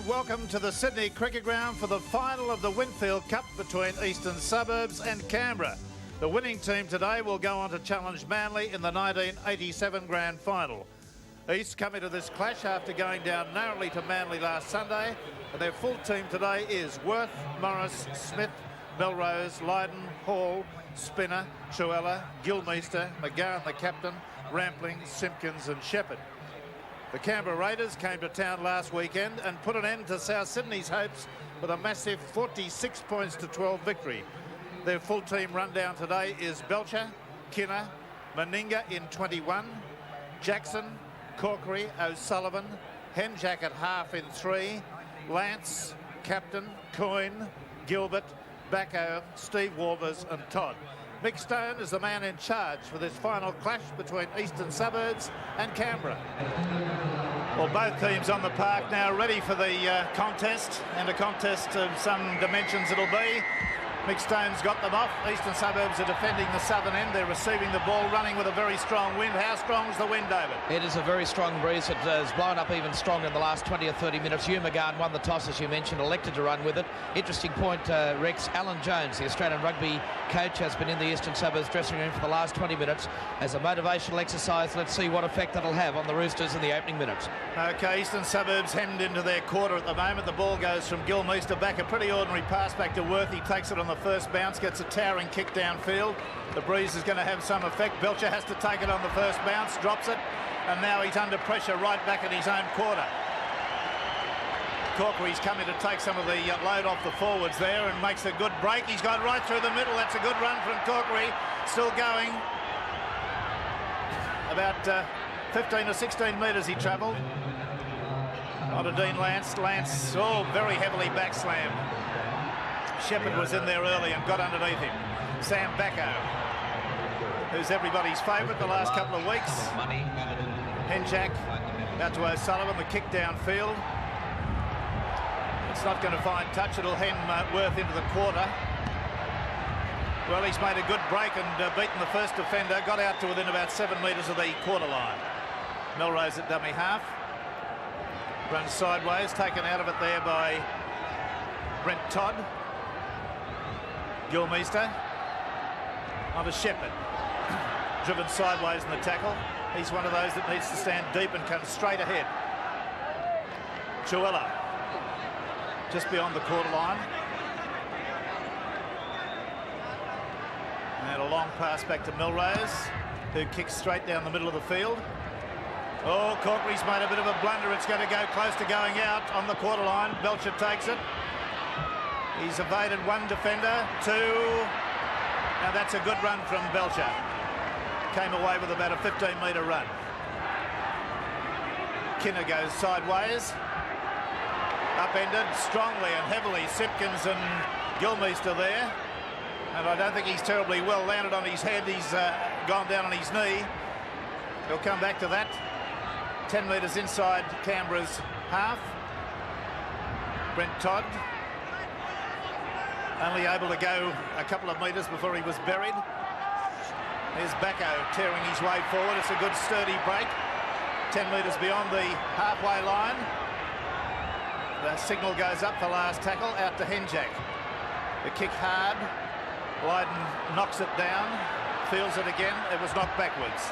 welcome to the Sydney Cricket Ground for the final of the Winfield Cup between Eastern Suburbs and Canberra. The winning team today will go on to challenge Manly in the 1987 Grand Final. East come into this clash after going down narrowly to Manly last Sunday, and their full team today is Worth, Morris, Smith, Melrose, Lydon, Hall, Spinner, Truella, Gilmeister, McGowan the captain, Rampling, Simpkins and Shepherd. The Canberra Raiders came to town last weekend and put an end to South Sydney's hopes with a massive 46 points to 12 victory. Their full team rundown today is Belcher, Kinner, Meninga in 21, Jackson, Corkery, O'Sullivan, Henjack at half in 3, Lance, captain, Coyne, Gilbert, Backo, Steve Walters and Todd. Mick Stone is the man in charge for this final clash between Eastern Suburbs and Canberra. Well, both teams on the park now ready for the contest, and a contest of some dimensions it'll be. Mick Stone's got them off. Eastern Suburbs are defending the southern end. They're receiving the ball, running with a very strong wind. How strong is the wind, David? It is a very strong breeze. It has blown up even stronger in the last 20 or 30 minutes. Hugh McGowan won the toss, as you mentioned, elected to run with it. Interesting point, Rex. Alan Jones, the Australian rugby coach, has been in the Eastern Suburbs dressing room for the last 20 minutes as a motivational exercise. Let's see what effect that'll have on the Roosters in the opening minutes. OK, Eastern Suburbs hemmed into their quarter at the moment. The ball goes from Gilmeister back, a pretty ordinary pass back to Worth. He takes it on the first bounce, gets a towering kick downfield. The breeze is going to have some effect. Belcher has to take it on the first bounce, drops it, and now he's under pressure right back in his own quarter. Corkery's coming to take some of the load off the forwards there and makes a good break. He's gone right through the middle. That's a good run from Corkery. Still going. About 15 or 16 metres he travelled. On to Dean Lance. Lance, very heavily back slammed. Shepherd was in there early and got underneath him. Sam Backo, who's everybody's favourite the last couple of weeks. Henjack out to O'Sullivan, the kick downfield. It's not going to find touch. It'll hem Worth into the quarter. Well, he's made a good break and beaten the first defender. Got out to within about 7 metres of the quarter line. Melrose at dummy half. Runs sideways, taken out of it there by Brent Todd. Gilmeister onto Shepherd. Driven sideways in the tackle. He's one of those that needs to stand deep and come straight ahead. Truella just beyond the quarter line. And a long pass back to Melrose, who kicks straight down the middle of the field. Oh, Corkery's made a bit of a blunder. It's going to go close to going out on the quarter line. Belcher takes it. He's evaded one defender, two. Now that's a good run from Belcher. Came away with about a 15-metre run. Kinner goes sideways. Upended strongly and heavily. Simpkins and Gilmeister there. And I don't think he's terribly well landed on his head. He's gone down on his knee. He'll come back to that. 10 metres inside Canberra's half. Brent Todd only able to go a couple of metres before he was buried. There's Backo tearing his way forward. It's a good sturdy break. 10 metres beyond the halfway line. The signal goes up for last tackle, out to Henjack. The kick hard. Lydon knocks it down, feels it again. It was knocked backwards.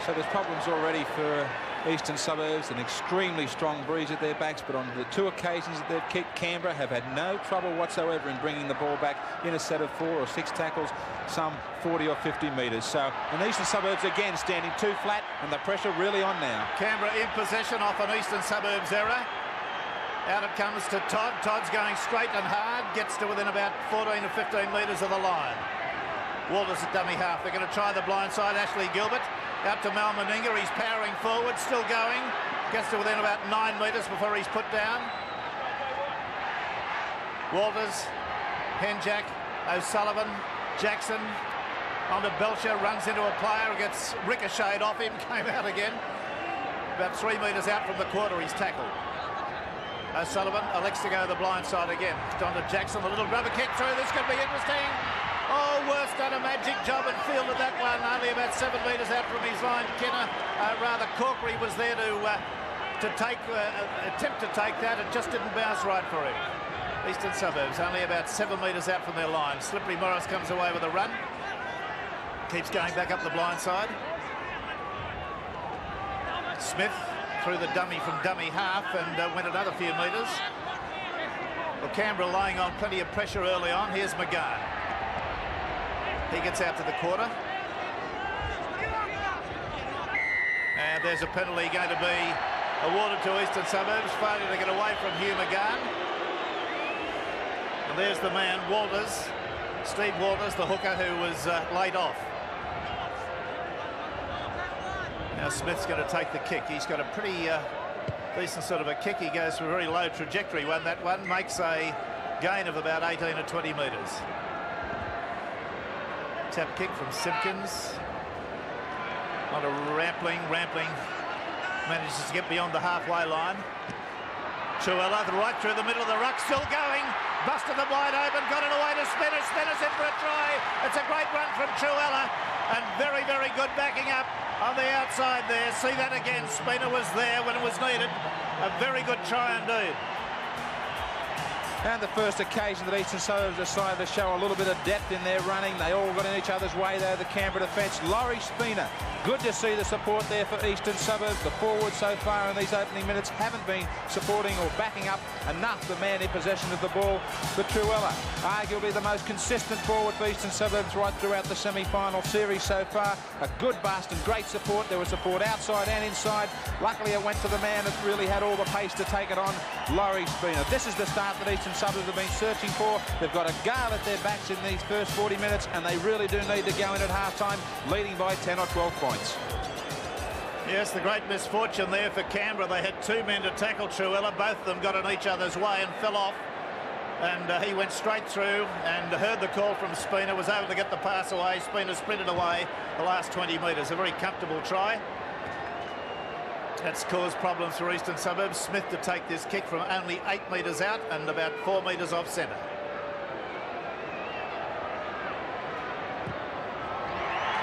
So there's problems already for Eastern Suburbs, an extremely strong breeze at their backs, but on the 2 occasions that they've kicked, Canberra have had no trouble whatsoever in bringing the ball back in a set of 4 or 6 tackles, some 40 or 50 metres. So, and Eastern Suburbs again standing too flat, and the pressure really on now. Canberra in possession off an Eastern Suburbs error. Out it comes to Todd. Todd's going straight and hard, gets to within about 14 or 15 metres of the line. Walters at dummy half. They're going to try the blind side. Ashley Gilbert out to Mal Meninga. He's powering forward, still going. Gets to within about 9 metres before he's put down. Walters, Henjack, O'Sullivan, Jackson onto Belcher, runs into a player, gets ricocheted off him, came out again. About 3 metres out from the quarter, he's tackled. O'Sullivan elects to go the blind side again. Onto Jackson, a little rubber kick through. This could be interesting. Oh, Worth done a magic job and fielded that one only about 7 metres out from his line. Kinner, rather Corkery was there to to attempt to take that. It just didn't bounce right for him. Eastern Suburbs only about 7 metres out from their line. Slippery Morris comes away with a run. Keeps going back up the blind side. Smith through the dummy from dummy half and went another few metres. Well, Canberra laying on plenty of pressure early on. Here's McGann. He gets out to the quarter. And there's a penalty going to be awarded to Eastern Suburbs. Failure to get away from Hugh McGann. And there's the man, Walters. Steve Walters, the hooker who was laid off. Now Smith's going to take the kick. He's got a pretty decent sort of a kick. He goes for a very low trajectory when that one makes a gain of about 18 or 20 metres. Tap kick from Simpkins. On a Rampling manages to get beyond the halfway line. Truella right through the middle of the ruck, still going. Busted them wide open, got it away to Spinner. Spinner's in for a try. It's a great run from Truella, and very, very good backing up on the outside there. See that again. Spinner was there when it was needed. A very good try indeed. And the first occasion that Eastern Suburbs decided to show a little bit of depth in their running. They all got in each other's way there, the Canberra defence. Laurie Spina, good to see the support there for Eastern Suburbs. The forwards so far in these opening minutes haven't been supporting or backing up enough the man in possession of the ball. But Truella, arguably the most consistent forward for Eastern Suburbs right throughout the semi-final series so far. A good bust and great support. There was support outside and inside. Luckily it went to the man that really had all the pace to take it on, Laurie Spina. This is the start that Eastern Suburbs have been searching for. They've got a gale at their backs in these first 40 minutes, and they really do need to go in at half-time, leading by 10 or 12 points. Yes, the great misfortune there for Canberra. They had two men to tackle Truella. Both of them got in each other's way and fell off. And he went straight through and heard the call from Spina, was able to get the pass away. Spina sprinted away the last 20 metres. A very comfortable try. That's caused problems for Eastern Suburbs. Smith to take this kick from only 8 metres out and about 4 metres off centre.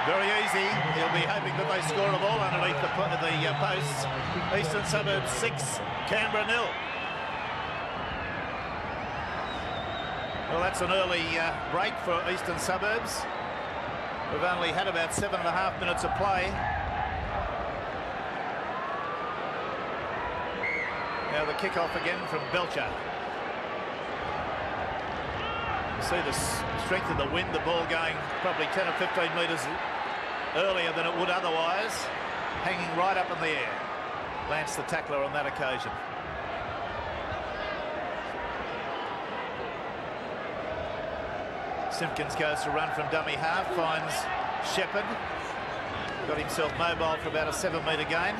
Very easy. He'll be hoping that they score a ball underneath the posts. Eastern Suburbs 6, Canberra 0. Well, that's an early break for Eastern Suburbs. We've only had about 7.5 minutes of play. Now the kick-off again from Belcher. You see the strength of the wind, the ball going probably 10 or 15 metres earlier than it would otherwise, hanging right up in the air. Lance the tackler on that occasion. Simpkins goes to run from dummy half, finds Shepherd. Got himself mobile for about a 7-metre gain.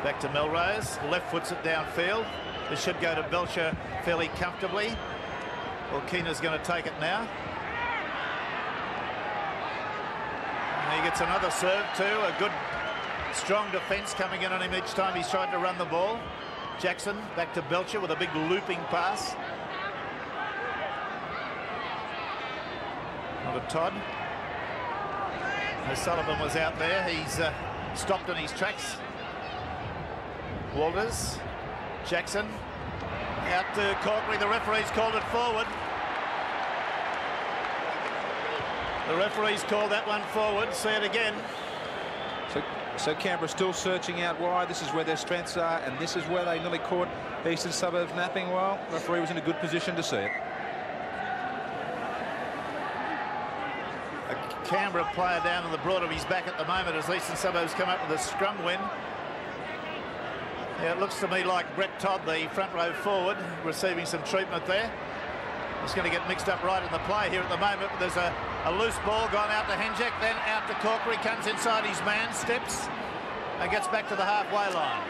Back to Melrose, left foots it downfield. This should go to Belcher fairly comfortably. Well, Keener's going to take it now. And he gets another serve too. A good, strong defence coming in on him each time he's tried to run the ball. Jackson back to Belcher with a big looping pass. Not a Todd. O'Sullivan was out there. He's stopped in his tracks. Walters, Jackson, out to Corkery. The referee's called it forward. The referee's called that one forward. See it again. So Canberra still searching out wide. This is where their strengths are, and this is where they nearly caught Eastern Suburbs napping. Well, the referee was in a good position to see it. A Canberra player down on the broad of his back at the moment as Eastern Suburbs come up with a scrum win. Yeah, it looks to me like Brett Todd, the front row forward, receiving some treatment there. It's going to get mixed up right in the play here at the moment. But there's a loose ball gone out to Henjek, then out to Corkery, comes inside his man, steps, and gets back to the halfway line.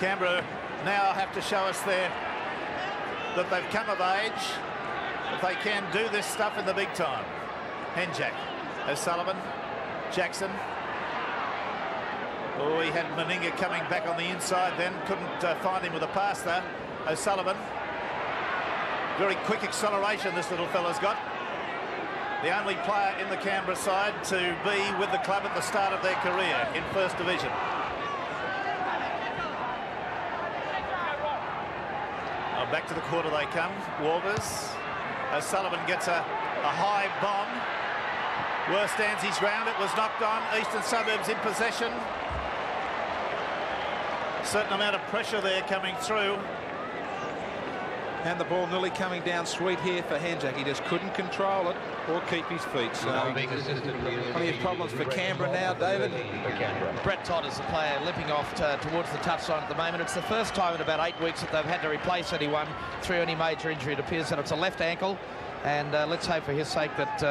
Canberra now have to show us there that they've come of age, that they can do this stuff in the big time. Henjek, O'Sullivan, Jackson. Oh, he had Meninga coming back on the inside then. Couldn't find him with a pass there. O'Sullivan. Very quick acceleration this little fella's got. the only player in the Canberra side to be with the club at the start of their career in First Division. Back to the quarter they come. Walters. O'Sullivan gets a high bomb. Worth stands his ground. It was knocked on. Eastern Suburbs in possession. Certain amount of pressure there coming through. And the ball nearly coming down sweet here for Henjak. He just couldn't control it or keep his feet. So plenty of problems for Canberra now, David. Brett Todd is the player limping off towards the touchline at the moment. It's the first time in about 8 weeks that they've had to replace anyone through any major injury. It appears that it's a left ankle, and let's hope for his sake that,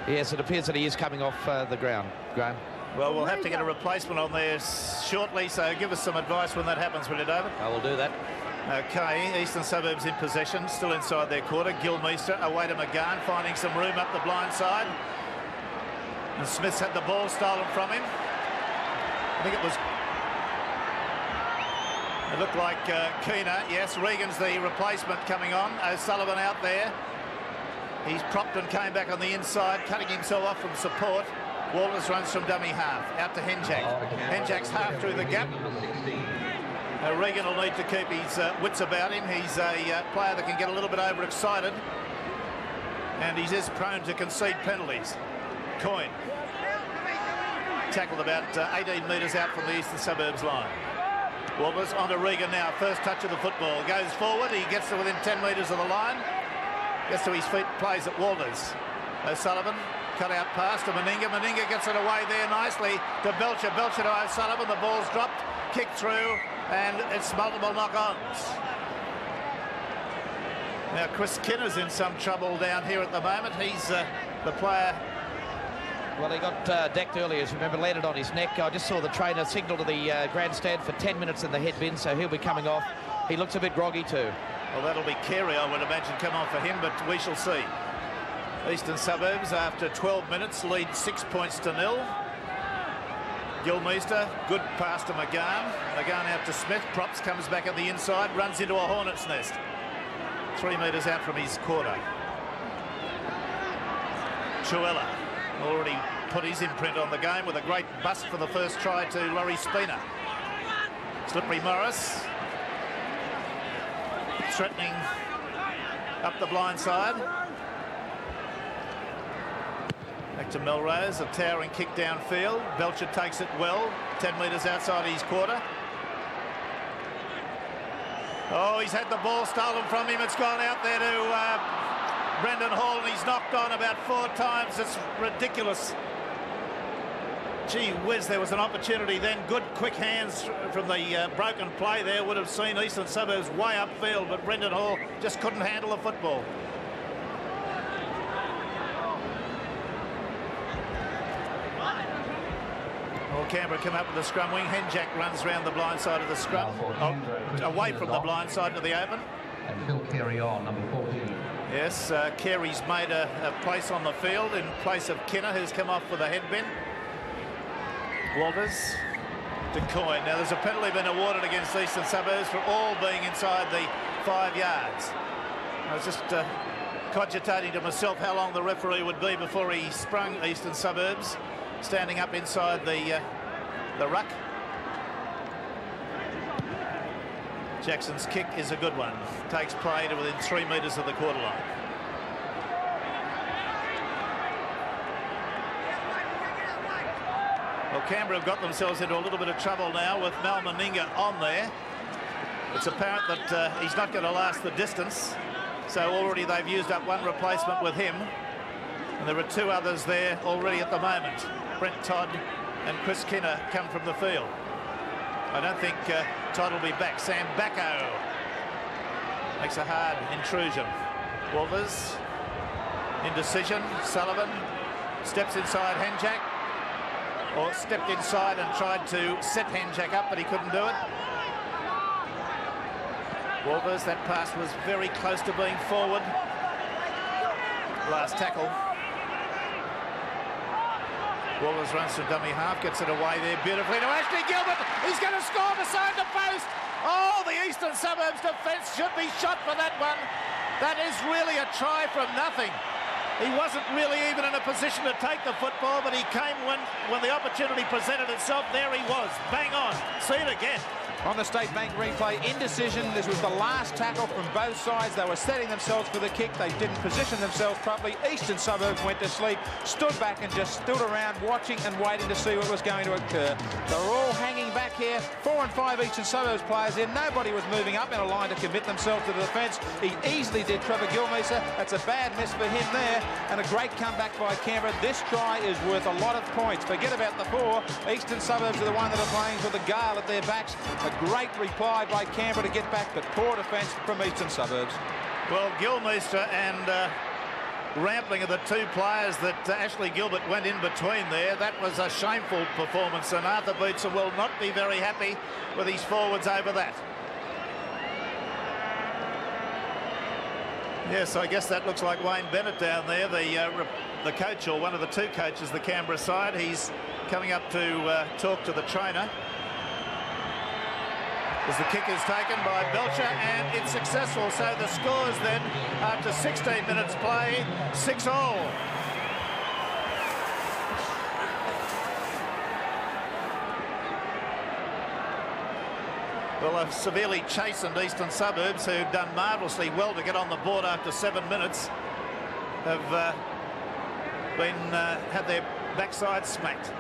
yes, it appears that he is coming off the ground. Graham? Well, we'll have to get a replacement on there shortly, so give us some advice when that happens, will you, David? I will do that. Okay, Eastern Suburbs in possession, still inside their quarter. Gilmeister away to McGahn, finding some room up the blind side. And Smith's had the ball stolen from him. I think it looked like Keener. Yes, Regan's the replacement coming on. O'Sullivan out there. He's propped and came back on the inside, cutting himself off from support. Walters runs from dummy half, out to Henjak. Henjak's half through the gap. Regan will need to keep his wits about him. He's a player that can get a little bit overexcited, and he is prone to concede penalties. Coyne tackled about 18 metres out from the Eastern Suburbs line. Walters onto Regan now. First touch of the football. Goes forward. He gets to within 10 metres of the line. Gets to his feet. Plays at Walters. O'Sullivan. Cut out pass to Meninga. Meninga gets it away there nicely to Belcher. Belcher to O'Sullivan. The ball's dropped. Kicked through. And it's multiple knock-ons. Now Chris Kinner's in some trouble down here at the moment. He's the player. Well, he got decked earlier, as you remember, landed on his neck. I just saw the trainer signal to the grandstand for 10 minutes in the head bin, so he'll be coming off. He looks a bit groggy too. Well, that'll be Carey, I would imagine, come on for him, but we shall see. Eastern Suburbs, after 12 minutes, lead 6 points to 0. Gilmeister, good pass to McGahn. McGahn out to Smith. Props comes back at the inside, runs into a hornet's nest. 3 metres out from his quarter. Chuella already put his imprint on the game with a great bust for the first try to Laurie Spina. Slippery Morris. Threatening up the blind side. Back to Melrose, a towering kick downfield. Belcher takes it well, 10 metres outside his quarter. Oh, he's had the ball stolen from him. It's gone out there to Brendan Hall, and he's knocked on about 4 times. It's ridiculous. Gee whiz, there was an opportunity then. Good quick hands from the broken play there. Would have seen Eastern Suburbs way upfield, but Brendan Hall just couldn't handle the football. Well, Canberra come up with the scrum wing. Henjak runs round the blind side of the scrum. Away from the blind side to the open. And Phil Carey on, number 14. Yes, Carey's made a place on the field in place of Kinner, who's come off with a head bin. Walters to Coyne. Now, there's a penalty been awarded against Eastern Suburbs for all being inside the 5 yards. I was just cogitating to myself how long the referee would be before he sprung Eastern Suburbs, standing up inside the ruck. Jackson's kick is a good one. Takes play to within 3 metres of the quarter line. Well, Canberra have got themselves into a little bit of trouble now with Mal Meninga on there. It's apparent that he's not going to last the distance. So already they've used up one replacement with him. And there are 2 others there already at the moment. Brent Todd and Chris Kinner come from the field. I don't think Todd will be back. Sam Bacco makes a hard intrusion. Walters, indecision. Sullivan steps inside Henjak, or stepped inside and tried to set Henjak up, but he couldn't do it. Walters, that pass was very close to being forward. Last tackle. Walters runs from dummy half, gets it away there beautifully to Ashley Gilbert. He's going to score beside the post. Oh, the Eastern Suburbs defence should be shot for that one. That is really a try from nothing. He wasn't really even in a position to take the football, but he came when the opportunity presented itself. There he was, bang on. See it again. On the State Bank replay, indecision. This was the last tackle from both sides. They were setting themselves for the kick. They didn't position themselves properly. Eastern Suburbs went to sleep, stood back and just stood around watching and waiting to see what was going to occur. They were all hanging back here. 4 and 5 Eastern Suburbs players in. Nobody was moving up in a line to commit themselves to the defence. He easily did, Trevor Gilmeister. That's a bad miss for him there. And a great comeback by Canberra. This try is worth a lot of points. Forget about the 4. Eastern Suburbs are the one that are playing for the gale at their backs. A great reply by Canberra to get back, but poor defence from Eastern Suburbs. Well, Gilmeister and Rampling are the 2 players that Ashley Gilbert went in between there. That was a shameful performance, and Arthur Beetzer will not be very happy with his forwards over that. Yes, I guess that looks like Wayne Bennett down there, the coach, or one of the 2 coaches, the Canberra side. He's coming up to talk to the trainer. As the kick is taken by Belcher, and it's successful. So the scores then, after 16 minutes play, 6-all. Well, a severely chastened Eastern Suburbs, who've done marvellously well to get on the board after 7 minutes, have had their backside smacked.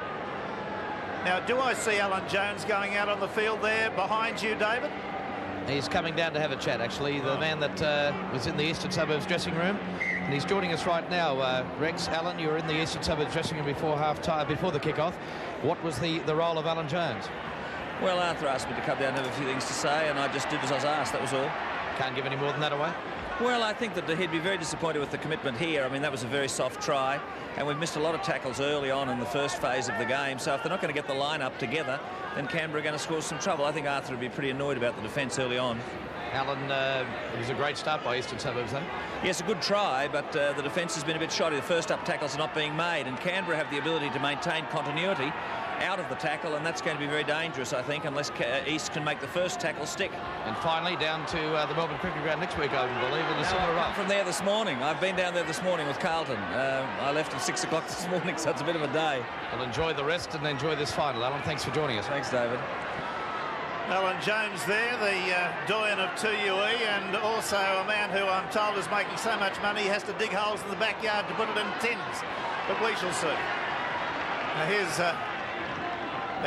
Now, do I see Alan Jones going out on the field there behind you, David? He's coming down to have a chat, actually. The man that was in the Eastern Suburbs dressing room. And he's joining us right now. Rex, Alan, you were in the Eastern Suburbs dressing room before half-time, before the kick-off. What was the role of Alan Jones? Well, Arthur asked me to come down and have a few things to say, and I just did as I was asked, that was all. Can't give any more than that away? Well, I think that he'd be very disappointed with the commitment here. I mean, that was a very soft try, and we've missed a lot of tackles early on in the first phase of the game. So if they're not going to get the line-up together, then Canberra are going to score some trouble. I think Arthur would be pretty annoyed about the defence early on. Alan, it was a great start by Eastern Suburbs, though. Yes, a good try, but the defence has been a bit shoddy. The first-up tackles are not being made, and Canberra have the ability to maintain continuity out of the tackle, and that's going to be very dangerous, I think, unless East can make the first tackle stick. And finally, down to the Melbourne Cricket Ground next week, I believe, in the Silver Ruff. I've come from there this morning. I've been down there this morning with Carlton. I left at 6 o'clock this morning, so it's a bit of a day. Well, enjoy the rest and enjoy this final, Alan. Thanks for joining us. Thanks, David. Alan Jones there, the doyen of 2UE, and also a man who I'm told is making so much money he has to dig holes in the backyard to put it in tins. But we shall see. Now here's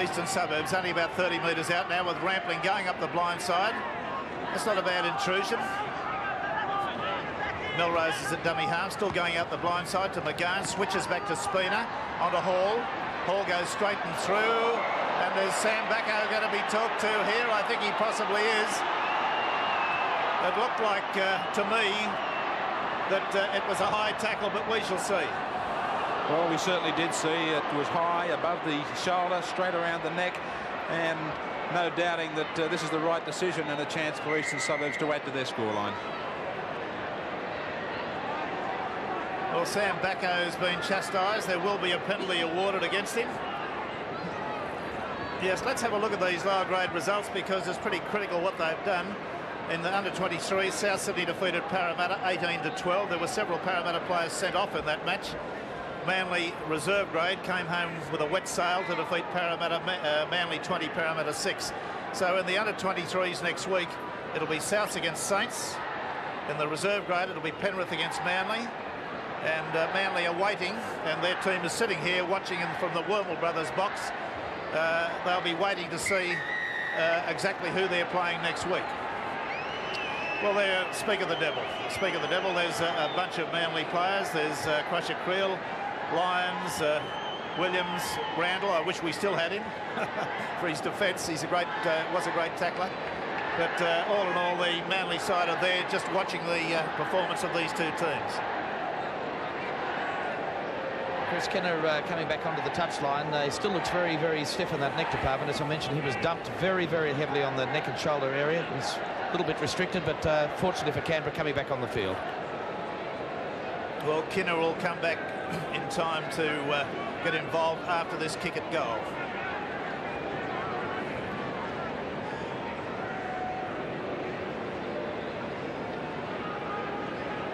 Eastern Suburbs, only about 30 metres out now, with Rampling going up the blind side. That's not a bad intrusion. Melrose is at dummy half, still going out the blind side to McGahn, switches back to Spina, onto Hall. Hall goes straight and through, and there's Sam Backo going to be talked to here. I think he possibly is. It looked like, to me, that it was a high tackle, but we shall see. Well, we certainly did see it was high above the shoulder, straight around the neck, and no doubting that this is the right decision and a chance for Eastern Suburbs to add to their scoreline. Well, Sam Backo's been chastised. There will be a penalty awarded against him. Yes, let's have a look at these lower grade results, because it's pretty critical what they've done. In the under-23, South Sydney defeated Parramatta 18-12. There were several Parramatta players sent off in that match. Manly reserve grade came home with a wet sail to defeat Parramatta, Manly 20, Parramatta 6. So in the under-23s next week, it'll be Souths against Saints. In the reserve grade, it'll be Penrith against Manly. And Manly are waiting, and their team is sitting here watching them from the Wormel Brothers box. They'll be waiting to see exactly who they're playing next week. Well, there, speak of the devil. Speak of the devil, there's a bunch of Manly players. There's Crusher Creel, Lyons, Williams, Randall. I wish we still had him for his defence. He's a great, was a great tackler. But all in all, the Manly side are there just watching the performance of these two teams. Chris Kenner coming back onto the touchline. He still looks very, very stiff in that neck department. As I mentioned, he was dumped very, very heavily on the neck and shoulder area. He's a little bit restricted, but fortunately for Canberra, coming back on the field. Well, Kinner will come back in time to get involved after this kick at goal.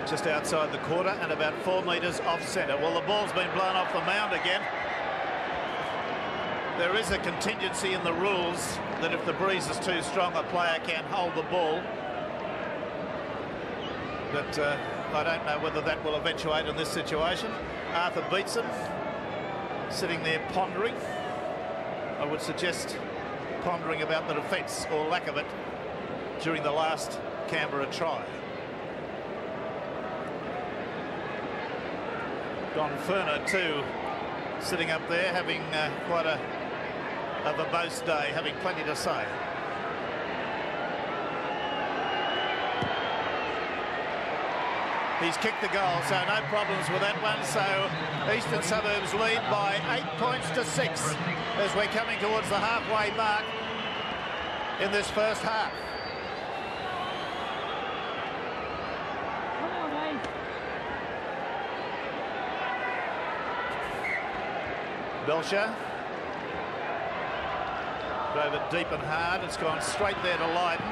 just outside the quarter and about 4 metres off centre. Well, the ball's been blown off the mound again. There is a contingency in the rules that if the breeze is too strong, a player can hold the ball. But I don't know whether that will eventuate in this situation. Arthur Beetson sitting there pondering. I would suggest pondering about the defence or lack of it during the last Canberra try. Don Ferner too sitting up there having quite a verbose day, having plenty to say. He's kicked the goal, so no problems with that one. So Eastern Suburbs lead by 8 points to 6 as we're coming towards the halfway mark in this first half. Belcher drove it deep and hard. It's gone straight there to Lydon,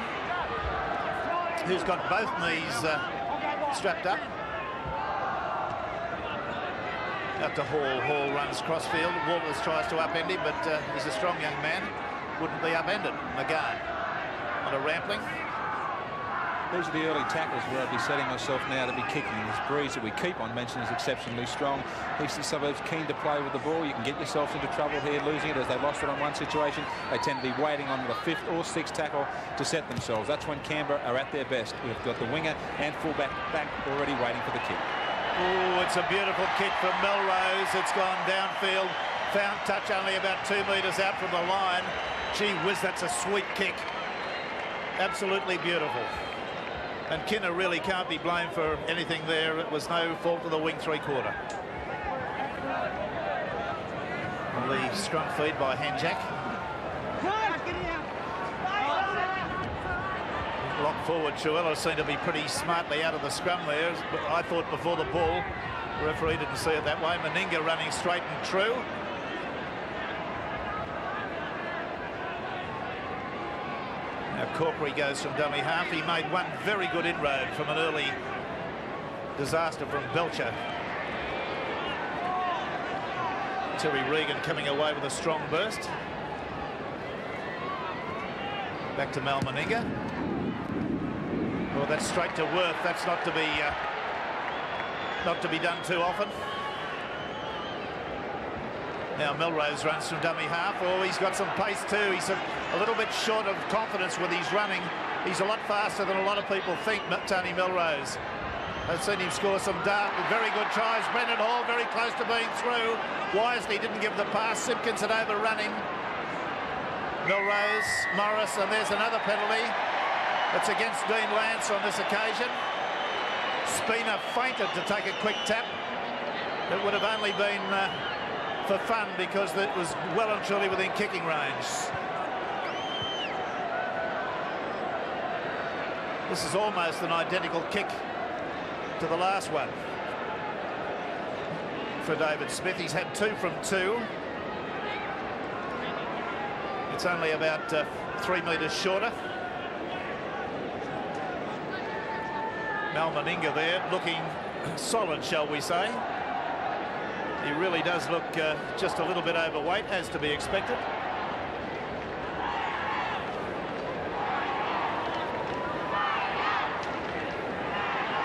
who's got both knees strapped up. Out to Hall. Hall runs crossfield. Walters tries to upend him, but he's a strong young man. Wouldn't be upended. McGahn on a rampling. These are the early tackles where I'd be setting myself now to be kicking. This breeze that we keep on mentioning is exceptionally strong. Eastern Suburbs keen to play with the ball. You can get yourselves into trouble here losing it, as they lost it on one situation. They tend to be waiting on the 5th or 6th tackle to set themselves. That's when Canberra are at their best. We've got the winger and fullback back already waiting for the kick. Oh, it's a beautiful kick from Melrose. It's gone downfield. Found touch only about 2 metres out from the line. Gee whiz, that's a sweet kick. Absolutely beautiful. And Kinner really can't be blamed for anything there. It was no fault of the wing three-quarter. The scrum feed by Hanjack. Lock forward, Chuella seemed to be pretty smartly out of the scrum there. But I thought before the ball, the referee didn't see it that way. Meninga running straight and true. Now Corkery goes from dummy half. He made one very good inroad from an early disaster from Belcher. Terry Regan coming away with a strong burst. Back to Mal Meninga. Well, that's straight to Worth. That's not to be done too often. Now Melrose runs from dummy half. Oh, he's got some pace too. He's a little bit short of confidence with his running. He's a lot faster than a lot of people think, Tony Melrose. I've seen him score some very good tries. Brendan Hall very close to being through. Wisely didn't give the pass. Simpkins had overrun him. Melrose, Morris, and there's another penalty. It's against Dean Lance on this occasion. Spina fainted to take a quick tap. It would have only been for fun because it was well and truly within kicking range. This is almost an identical kick to the last one for David Smith. He's had 2 from 2. It's only about 3 metres shorter. Mal Meninga there looking solid, shall we say. He really does look just a little bit overweight, as to be expected.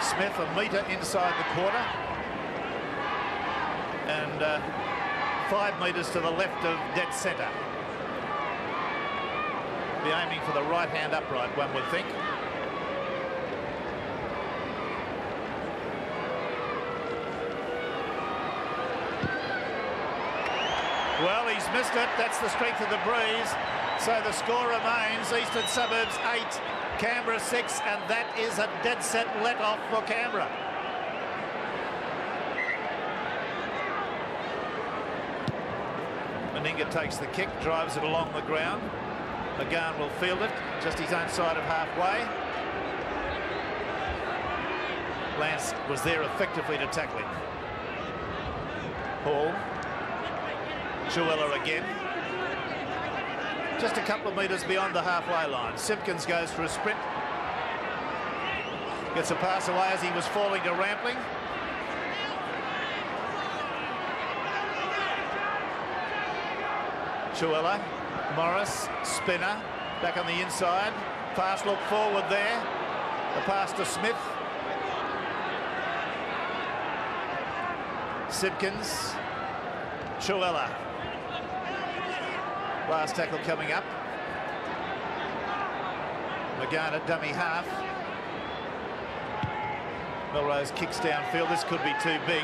Smith a metre inside the quarter and 5 metres to the left of dead centre. Be aiming for the right hand upright, one would think. Well, he's missed it. That's the strength of the breeze. So the score remains Eastern Suburbs 8, Canberra 6, and that is a dead set let-off for Canberra. Meninga takes the kick, drives it along the ground. McGahn will field it, just his own side of halfway. Lance was there effectively to tackle him. Hall. Chuella again. Just a couple of metres beyond the halfway line. Simpkins goes for a sprint. Gets a pass away as he was falling to Rampling. Chuella, Morris, spinner, back on the inside. Pass look forward there. The pass to Smith. Simpkins. Chuella. Last tackle coming up. McGann at dummy half. Melrose kicks downfield. This could be too big.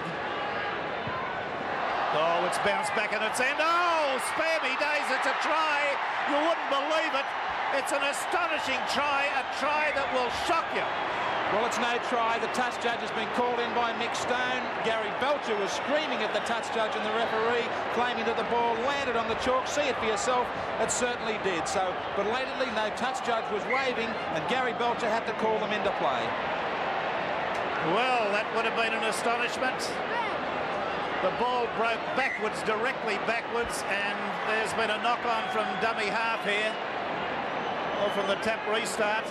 Oh, it's bounced back and it's end. Oh, spare me days, it's a try. You wouldn't believe it. It's an astonishing try, a try that will shock you. Well, it's no try. The touch judge has been called in by Mick Stone. Gary Belcher was screaming at the touch judge and the referee, claiming that the ball landed on the chalk. See it for yourself. It certainly did. So, belatedly, no touch judge was waving, and Gary Belcher had to call them into play. Well, that would have been an astonishment. The ball broke backwards, directly backwards, and there's been a knock-on from dummy half here, or from the tap restart.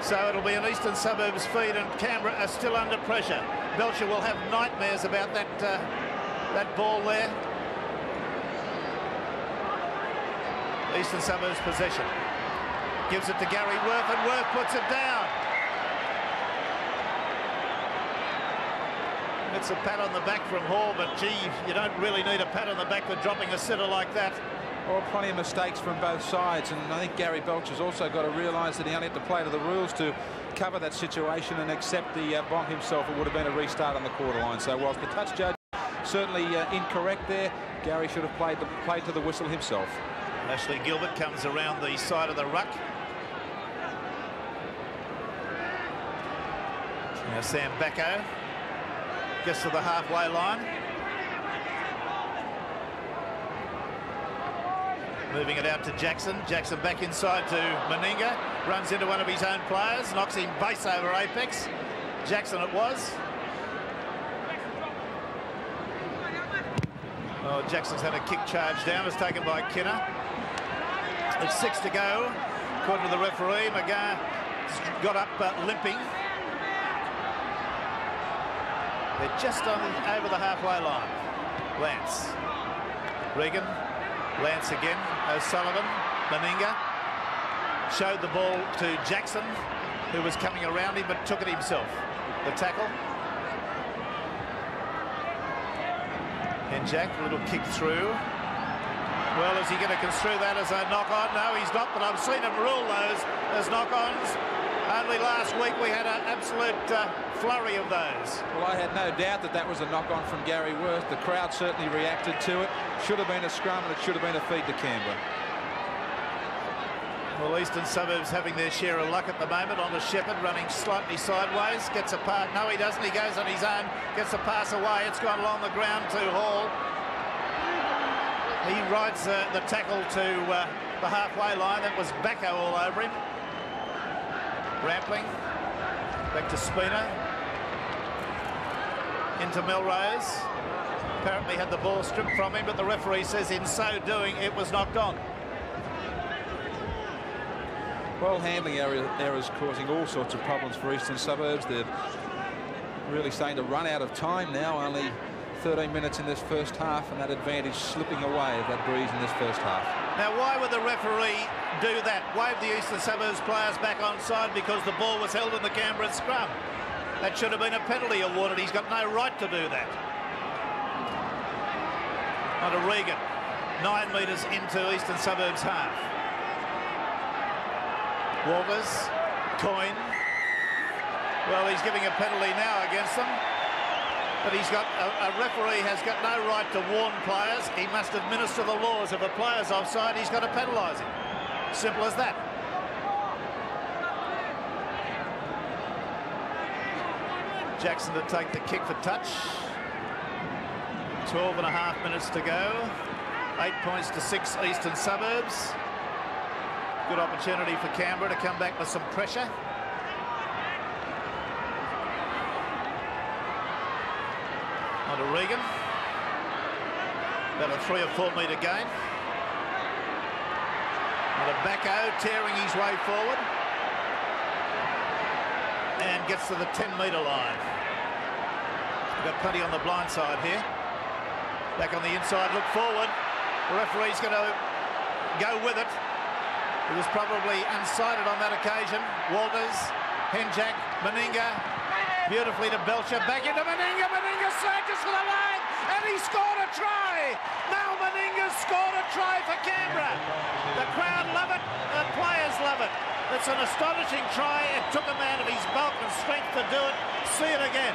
So it'll be an Eastern Suburbs feed, and Canberra are still under pressure. Belcher will have nightmares about that ball there. Eastern Suburbs possession. Gives it to Gary Worth, and Worth puts it down. It's a pat on the back from Hall, but gee, you don't really need a pat on the back for dropping a sitter like that. Well, plenty of mistakes from both sides, and I think Gary Belcher's also got to realise that he only had to play to the rules to cover that situation and accept the bonk himself. It would have been a restart on the quarter line. So whilst the touch judge certainly incorrect there, Gary should have played to the whistle himself. Ashley Gilbert comes around the side of the ruck. Now Sam Bacco gets to the halfway line. Moving it out to Jackson. Jackson back inside to Meninga. Runs into one of his own players. Knocks him base over apex. Jackson it was. Oh, Jackson's had a kick charge down. It's taken by Kinner. It's 6 to go. According to the referee, McGann got up limping. They're just over the halfway line. Lance. Regan. Lance again. O'Sullivan. Meninga. Showed the ball to Jackson, who was coming around him but took it himself. The tackle. And Jack, a little kick through. Well, is he going to construe that as a knock-on? No, he's not, but I've seen him rule those as knock-ons. Only last week we had an absolute flurry of those. Well, I had no doubt that that was a knock-on from Gary Worth. The crowd certainly reacted to it. Should have been a scrum, and it should have been a feed to Canberra. Well, Eastern Suburbs having their share of luck at the moment. On to Shepherd, running slightly sideways. Gets a pass. No, he doesn't. He goes on his own. Gets a pass away. It's gone along the ground to Hall. He rides the tackle to the halfway line. That was Bacco all over him. Rampling. Back to Spina. Into Melrose. Apparently had the ball stripped from him, but the referee says in so doing it was knocked on. Well, handling errors causing all sorts of problems for Eastern Suburbs. They're really starting to run out of time now. Only 13 minutes in this first half, and that advantage slipping away of that breeze in this first half. Now, why would the referee do that? Wave the Eastern Suburbs players back onside because the ball was held in the Canberra scrum. That should have been a penalty awarded. He's got no right to do that. On to Regan. 9 metres into Eastern Suburbs half. Walters. Coyne. Well, he's giving a penalty now against them. But he's got a referee has got no right to warn players. He must administer the laws. If a player's offside, he's got to penalise him. Simple as that. Jackson to take the kick for touch. 12.5 minutes to go. 8 points to 6 Eastern Suburbs. Good opportunity for Canberra to come back with some pressure. On to Regan. About a 3 or 4 metre gain. On to Bacco, tearing his way forward. and gets to the 10-metre line. We've got plenty on the blind side here. Back on the inside, look forward. The referee's going to go with it. He was probably unsighted on that occasion. Walters, Henjak, Meninga, beautifully to Belcher, back into Meninga. Meninga surges for the line, and he scored a try. Now Meninga scored a try for Canberra. The crowd love it, the players love it. It's an astonishing try. It took a man of his bulk and strength to do it. See it again.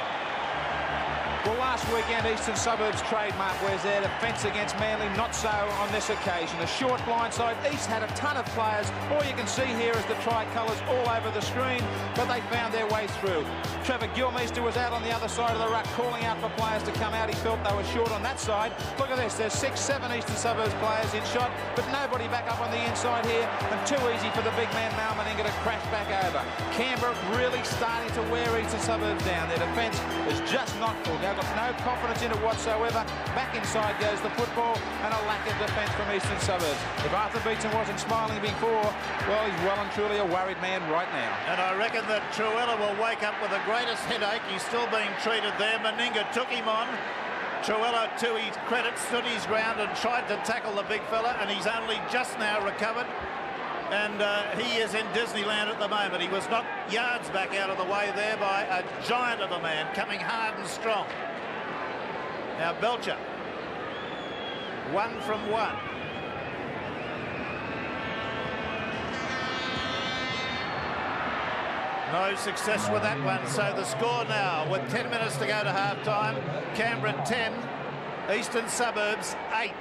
Well, last weekend, Eastern Suburbs trademark was their defence against Manly. Not so on this occasion. A short blindside. East had a ton of players. All you can see here is the tricolours all over the screen, but they found their way through. Trevor Gilmeister was out on the other side of the ruck, calling out for players to come out. He felt they were short on that side. Look at this. There's 6, 7 Eastern Suburbs players in shot, but nobody back up on the inside here, and too easy for the big man, Meninga, to crash back over. Canberra really starting to wear Eastern Suburbs down. Their defence is just not full. They've got no confidence in it whatsoever. Back inside goes the football, and a lack of defence from Eastern Suburbs. If Arthur Beetson wasn't smiling before, well, he's well and truly a worried man right now. And I reckon that Truella will wake up with the greatest headache. He's still being treated there. Meninga took him on. Truella, to his credit, stood his ground and tried to tackle the big fella, and he's only just now recovered. And he is in Disneyland at the moment. He was knocked yards back out of the way there by a giant of a man coming hard and strong. Now Belcher, 1 from 1. No success with that one. So the score now, with 10 minutes to go to half-time, Canberra 10, Eastern Suburbs 8.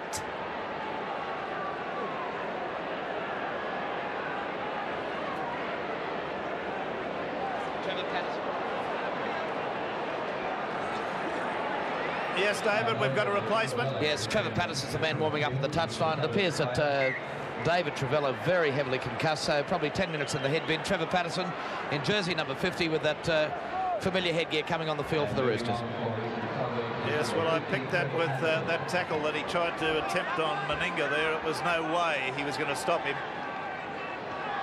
Yes, David, we've got a replacement. Yes, Trevor Patterson's the man warming up at the touchline. It appears that David Trevella very heavily concussed, so probably 10 minutes in the head bin. Trevor Patterson in jersey number 50 with that familiar headgear coming on the field for the Roosters. Yes, well, I picked that with that tackle that he tried to attempt on Meninga there. It was no way he was going to stop him.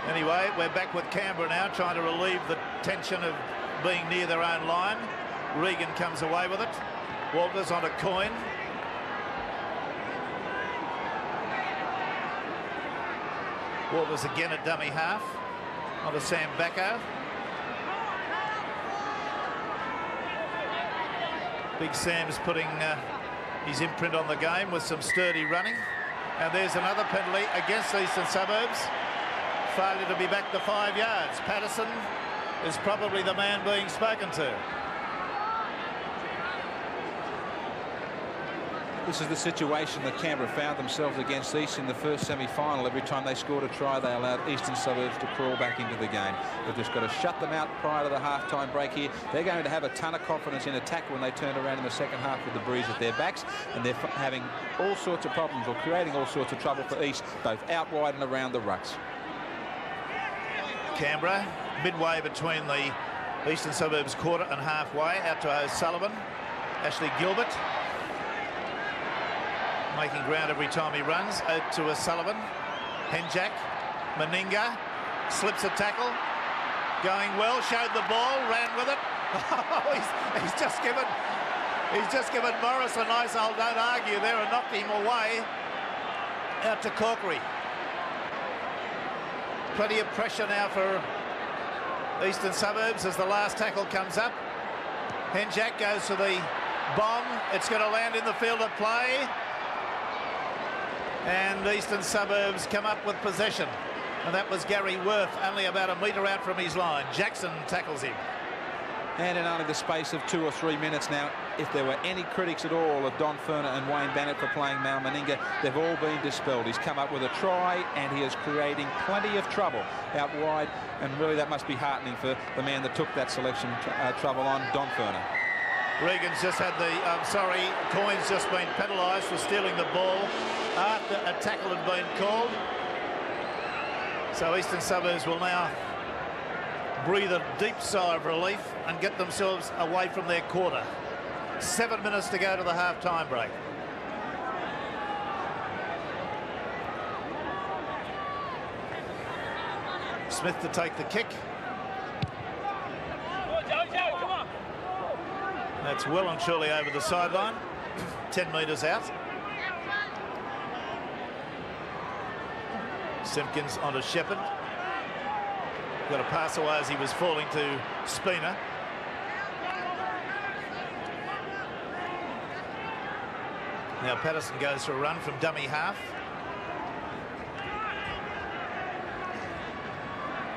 Anyway, we're back with Canberra now, trying to relieve the tension of being near their own line. Regan comes away with it. Walters on a coin. Walters again at dummy half. On to Sam Backo. Big Sam's putting his imprint on the game with some sturdy running. And there's another penalty against Eastern Suburbs. Failure to be back to 5 yards. Patterson is probably the man being spoken to. This is the situation that Canberra found themselves against East in the first semi-final. Every time they scored a try, they allowed Eastern Suburbs to crawl back into the game. They've just got to shut them out prior to the half-time break here. They're going to have a ton of confidence in attack when they turn around in the second half with the breeze at their backs, and they're having all sorts of problems or creating all sorts of trouble for East, both out wide and around the rucks. Canberra, midway between the Eastern Suburbs quarter and halfway, out to O'Sullivan. Ashley Gilbert making ground every time he runs. Out to O'Sullivan. Henjak. Meninga slips a tackle. Going well, showed the ball, ran with it. Oh, he's just given Morris a nice old don't argue there and knocked him away. Out to Corkery. Plenty of pressure now for Eastern Suburbs as the last tackle comes up. Henjak goes to the bomb. It's going to land in the field of play. And Eastern Suburbs come up with possession. And that was Gary Worth, only about a metre out from his line. Jackson tackles him. And in only the space of 2 or 3 minutes now, if there were any critics at all of Don Ferner and Wayne Bennett for playing Meninga, they've all been dispelled. He's come up with a try, and he is creating plenty of trouble out wide, and really that must be heartening for the man that took that selection trouble on, Don Ferner. Regan's just had the, Coyne's just been penalised for stealing the ball after a tackle had been called. So Eastern Suburbs will now breathe a deep sigh of relief and get themselves away from their quarter. 7 minutes to go to the half-time break. Smith to take the kick. That's well and truly over the sideline. 10 metres out. Simpkins onto Shepherd. Got a pass away as he was falling to Spina. Now Patterson goes for a run from dummy half.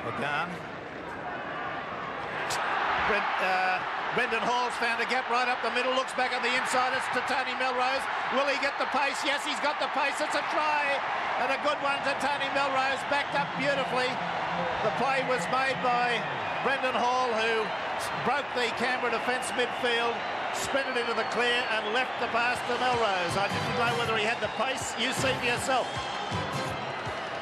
McGann. Brendan Hall's found a gap right up the middle, looks back on the inside, it's to Tony Melrose. Will he get the pace? Yes, he's got the pace. It's a try, and a good one to Tony Melrose, backed up beautifully. The play was made by Brendan Hall, who broke the Canberra defence midfield, sprinted into the clear and left the pass to Melrose. I didn't know whether he had the pace. You see for yourself.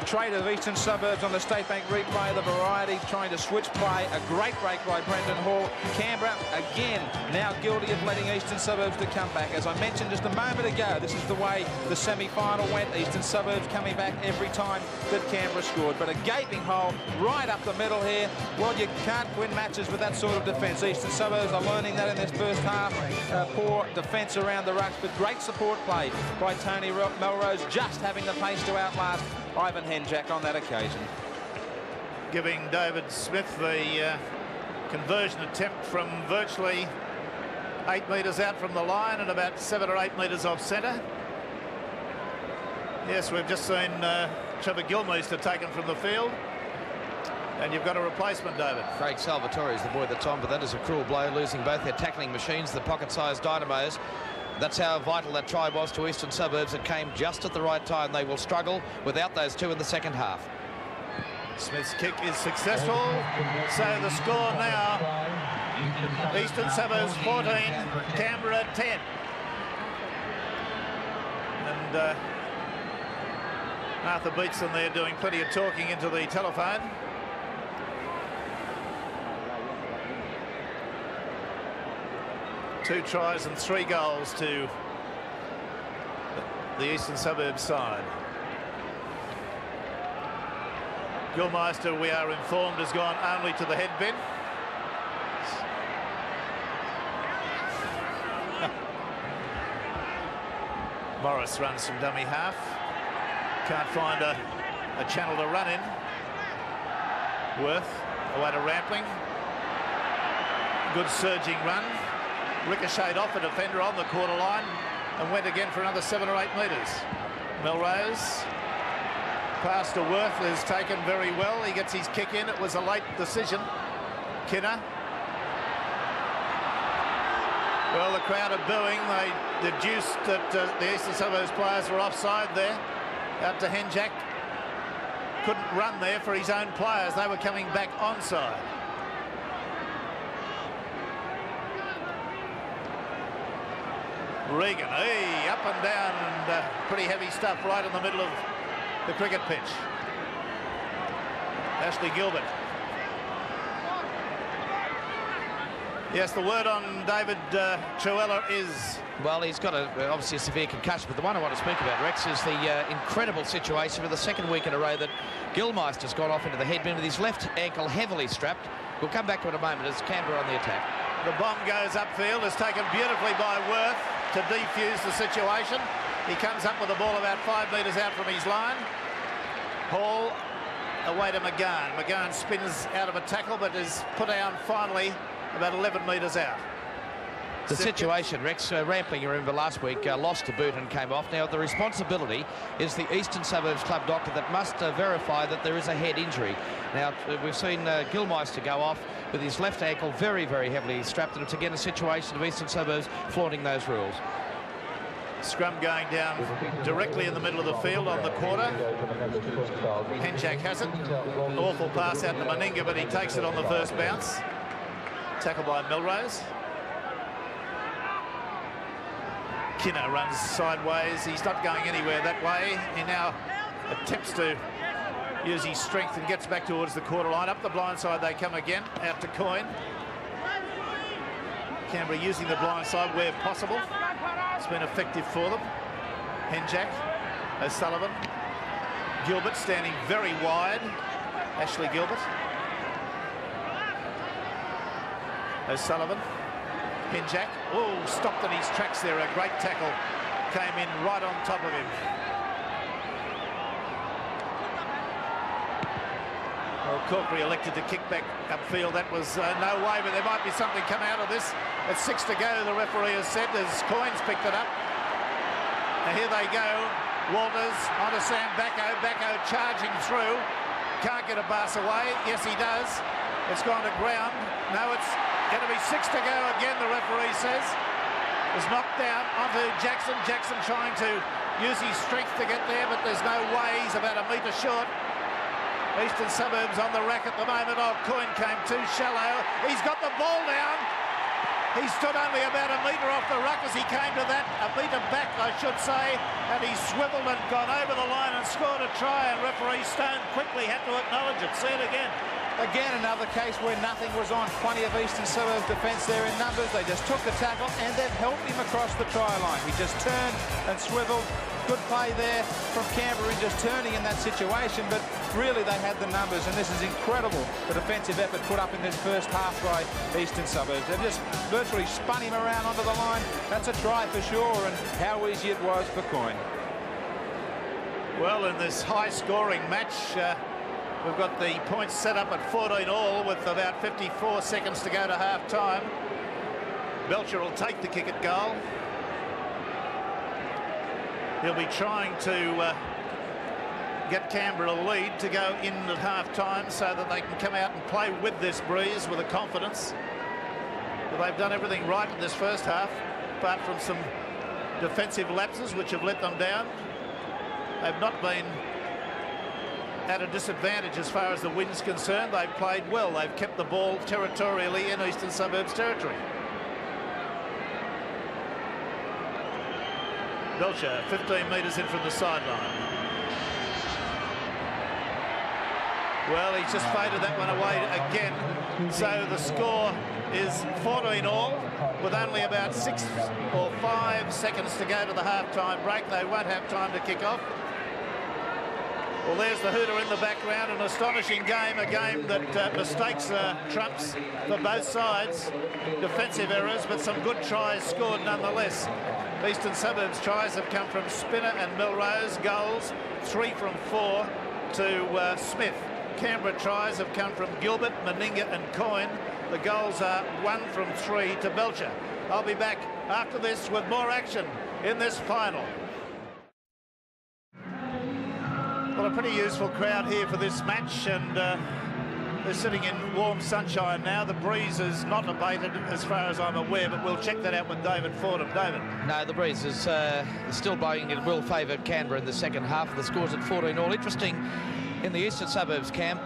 Trade of Eastern Suburbs on the State Bank replay, the variety trying to switch play. A great break by Brendan Hall. Canberra again now guilty of letting Eastern Suburbs to come back. As I mentioned just a moment ago, this is the way the semi-final went. Eastern Suburbs coming back every time that Canberra scored. But a gaping hole right up the middle here. Well, you can't win matches with that sort of defence. Eastern Suburbs are learning that in this first half. Poor defence around the rucks, but great support play by Tony Melrose, just having the pace to outlast Ivan Henjak on that occasion. Giving David Smith the conversion attempt from virtually 8 metres out from the line and about 7 or 8 metres off centre. Yes, we've just seen Trevor Gilmeister taken from the field. And you've got a replacement, David. Craig Salvatore is the boy that's on, but that is a cruel blow, losing both their tackling machines, the pocket-sized dynamos. That's how vital that try was to Eastern Suburbs. It came just at the right time. They will struggle without those two in the second half. Smith's kick is successful. So the score now, Eastern Suburbs 14, Canberra 10. And Arthur Beetson there doing plenty of talking into the telephone. Two tries and 3 goals to the Eastern Suburbs side. Gilmeister, we are informed, has gone only to the head bin. Morris runs from dummy half. Can't find a channel to run in. Worth away to Rampling. Good surging run. Ricocheted off a defender on the quarter line and went again for another 7 or 8 metres. Melrose. Pass to Worth is taken very well. He gets his kick in. It was a late decision. Kinner. Well, the crowd are booing. They deduced that the Eastern Suburbs players were offside there. Out to Henjak. Couldn't run there for his own players. They were coming back onside. Regan, up and down, and pretty heavy stuff right in the middle of the cricket pitch. Ashley Gilbert. Yes, the word on David Truella is... Well, he's got obviously a severe concussion, but the one I want to speak about, Rex, is the incredible situation for the second week in a row that Gilmeister's gone off into the headbin with his left ankle heavily strapped. We'll come back to it in a moment as Canberra on the attack. The bomb goes upfield, is taken beautifully by Worth to defuse the situation. He comes up with the ball about 5 metres out from his line. Hall away to McGann. McGann spins out of a tackle but is put down finally about 11 metres out. The situation, Rex, Rampling, you remember last week, lost a boot and came off. Now, the responsibility is the Eastern Suburbs club doctor that must verify that there is a head injury. Now, we've seen Gilmeister go off with his left ankle very, very heavily strapped, and it's again a situation of Eastern Suburbs flaunting those rules. Scrum going down directly in the middle of the field on the quarter. Henjak has it. Awful pass out to Meninga, but he takes it on the first bounce. Tackle by Melrose. Kinner runs sideways. He's not going anywhere that way. He now attempts to use his strength and gets back towards the quarter line. Up the blind side they come again. Out to Coyne. Canberra using the blind side where possible. It's been effective for them. Henjak. O'Sullivan. Gilbert standing very wide. Ashley Gilbert. O'Sullivan. Pinjack. Oh, stopped in his tracks there. A great tackle came in right on top of him. Well, Corkery elected to kick back upfield. That was no way, but there might be something come out of this. It's 6 to go, the referee has said, as Coyne's picked it up. And here they go. Walters onto Sam Bacco. Bacco charging through. Can't get a pass away. Yes, he does. It's gone to ground. No, it's going to be 6 to go again, the referee says. It's knocked down onto Jackson. Jackson trying to use his strength to get there, but there's no way. He's about a metre short. Eastern Suburbs on the rack at the moment. Oh, Coyne came too shallow. He's got the ball down. He stood only about a metre off the ruck as he came to that, a metre back, I should say, and he swiveled and gone over the line and scored a try, and referee Stone quickly had to acknowledge it. See it again. Again, another case where nothing was on. Plenty of Eastern Suburbs defence there in numbers. They just took the tackle and they've helped him across the try line. He just turned and swiveled. Good play there from Canberra in just turning in that situation, but really they had the numbers, and this is incredible, the defensive effort put up in this first half by Eastern Suburbs. They've just virtually spun him around onto the line. That's a try for sure, and how easy it was for Coyne. Well, in this high-scoring match, we've got the points set up at 14 all with about 54 seconds to go to half-time. Belcher will take the kick at goal. He'll be trying to get Canberra a lead to go in at half-time so that they can come out and play with this breeze with a confidence. But they've done everything right in this first half, apart from some defensive lapses which have let them down. They've not been at a disadvantage as far as the wind's concerned. They've played well. They've kept the ball territorially in Eastern Suburbs territory. Belcher 15 metres in from the sideline. Well, he's just faded that one away again. So the score is 14 all with only about 6 or 5 seconds to go to the half-time break. They won't have time to kick off. Well, there's the hooter in the background. An astonishing game, a game that mistakes trumps for both sides. Defensive errors, but some good tries scored nonetheless. Eastern Suburbs tries have come from Spinner and Melrose. Goals 3 from 4 to Smith. Canberra tries have come from Gilbert, Meninga and Coyne. The goals are 1 from 3 to Belcher. I'll be back after this with more action in this final. Well, a pretty useful crowd here for this match, and they're sitting in warm sunshine now. The breeze is not abated as far as I'm aware, but we'll check that out with David Fordham. David. No, the breeze is still blowing. It will favour Canberra in the second half. The score's at 14 all. Interesting, in the Eastern Suburbs camp,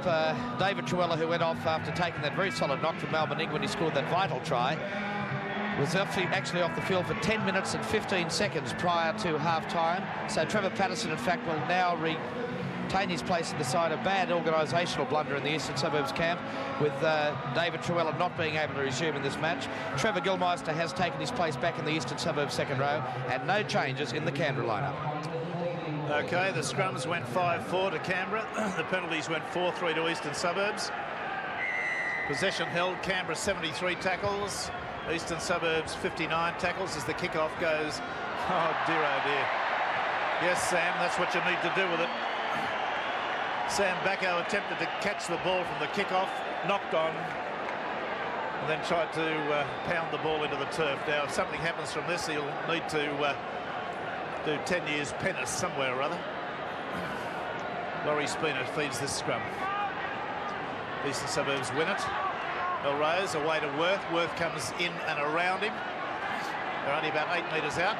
David Truella, who went off after taking that very solid knock from Mal Meninga when he scored that vital try, was actually off the field for 10 minutes and 15 seconds prior to half-time. So Trevor Patterson, in fact, will now retain his place at the side. A bad organisational blunder in the Eastern Suburbs camp, with David Truella not being able to resume in this match. Trevor Gilmeister has taken his place back in the Eastern Suburbs second row, and no changes in the Canberra lineup. Okay, the scrums went 5-4 to Canberra. The penalties went 4-3 to Eastern Suburbs. Possession held, Canberra 73 tackles. Eastern Suburbs 59 tackles as the kick-off goes. Oh dear, oh dear. Yes, Sam, that's what you need to do with it. Sam Bacco attempted to catch the ball from the kick-off, knocked on, and then tried to pound the ball into the turf. Now, if something happens from this, he'll need to do 10 years penance somewhere or other. Laurie Spina feeds this scrum. Eastern Suburbs win it. Melrose away to Worth. Worth comes in and around him. They're only about 8 metres out.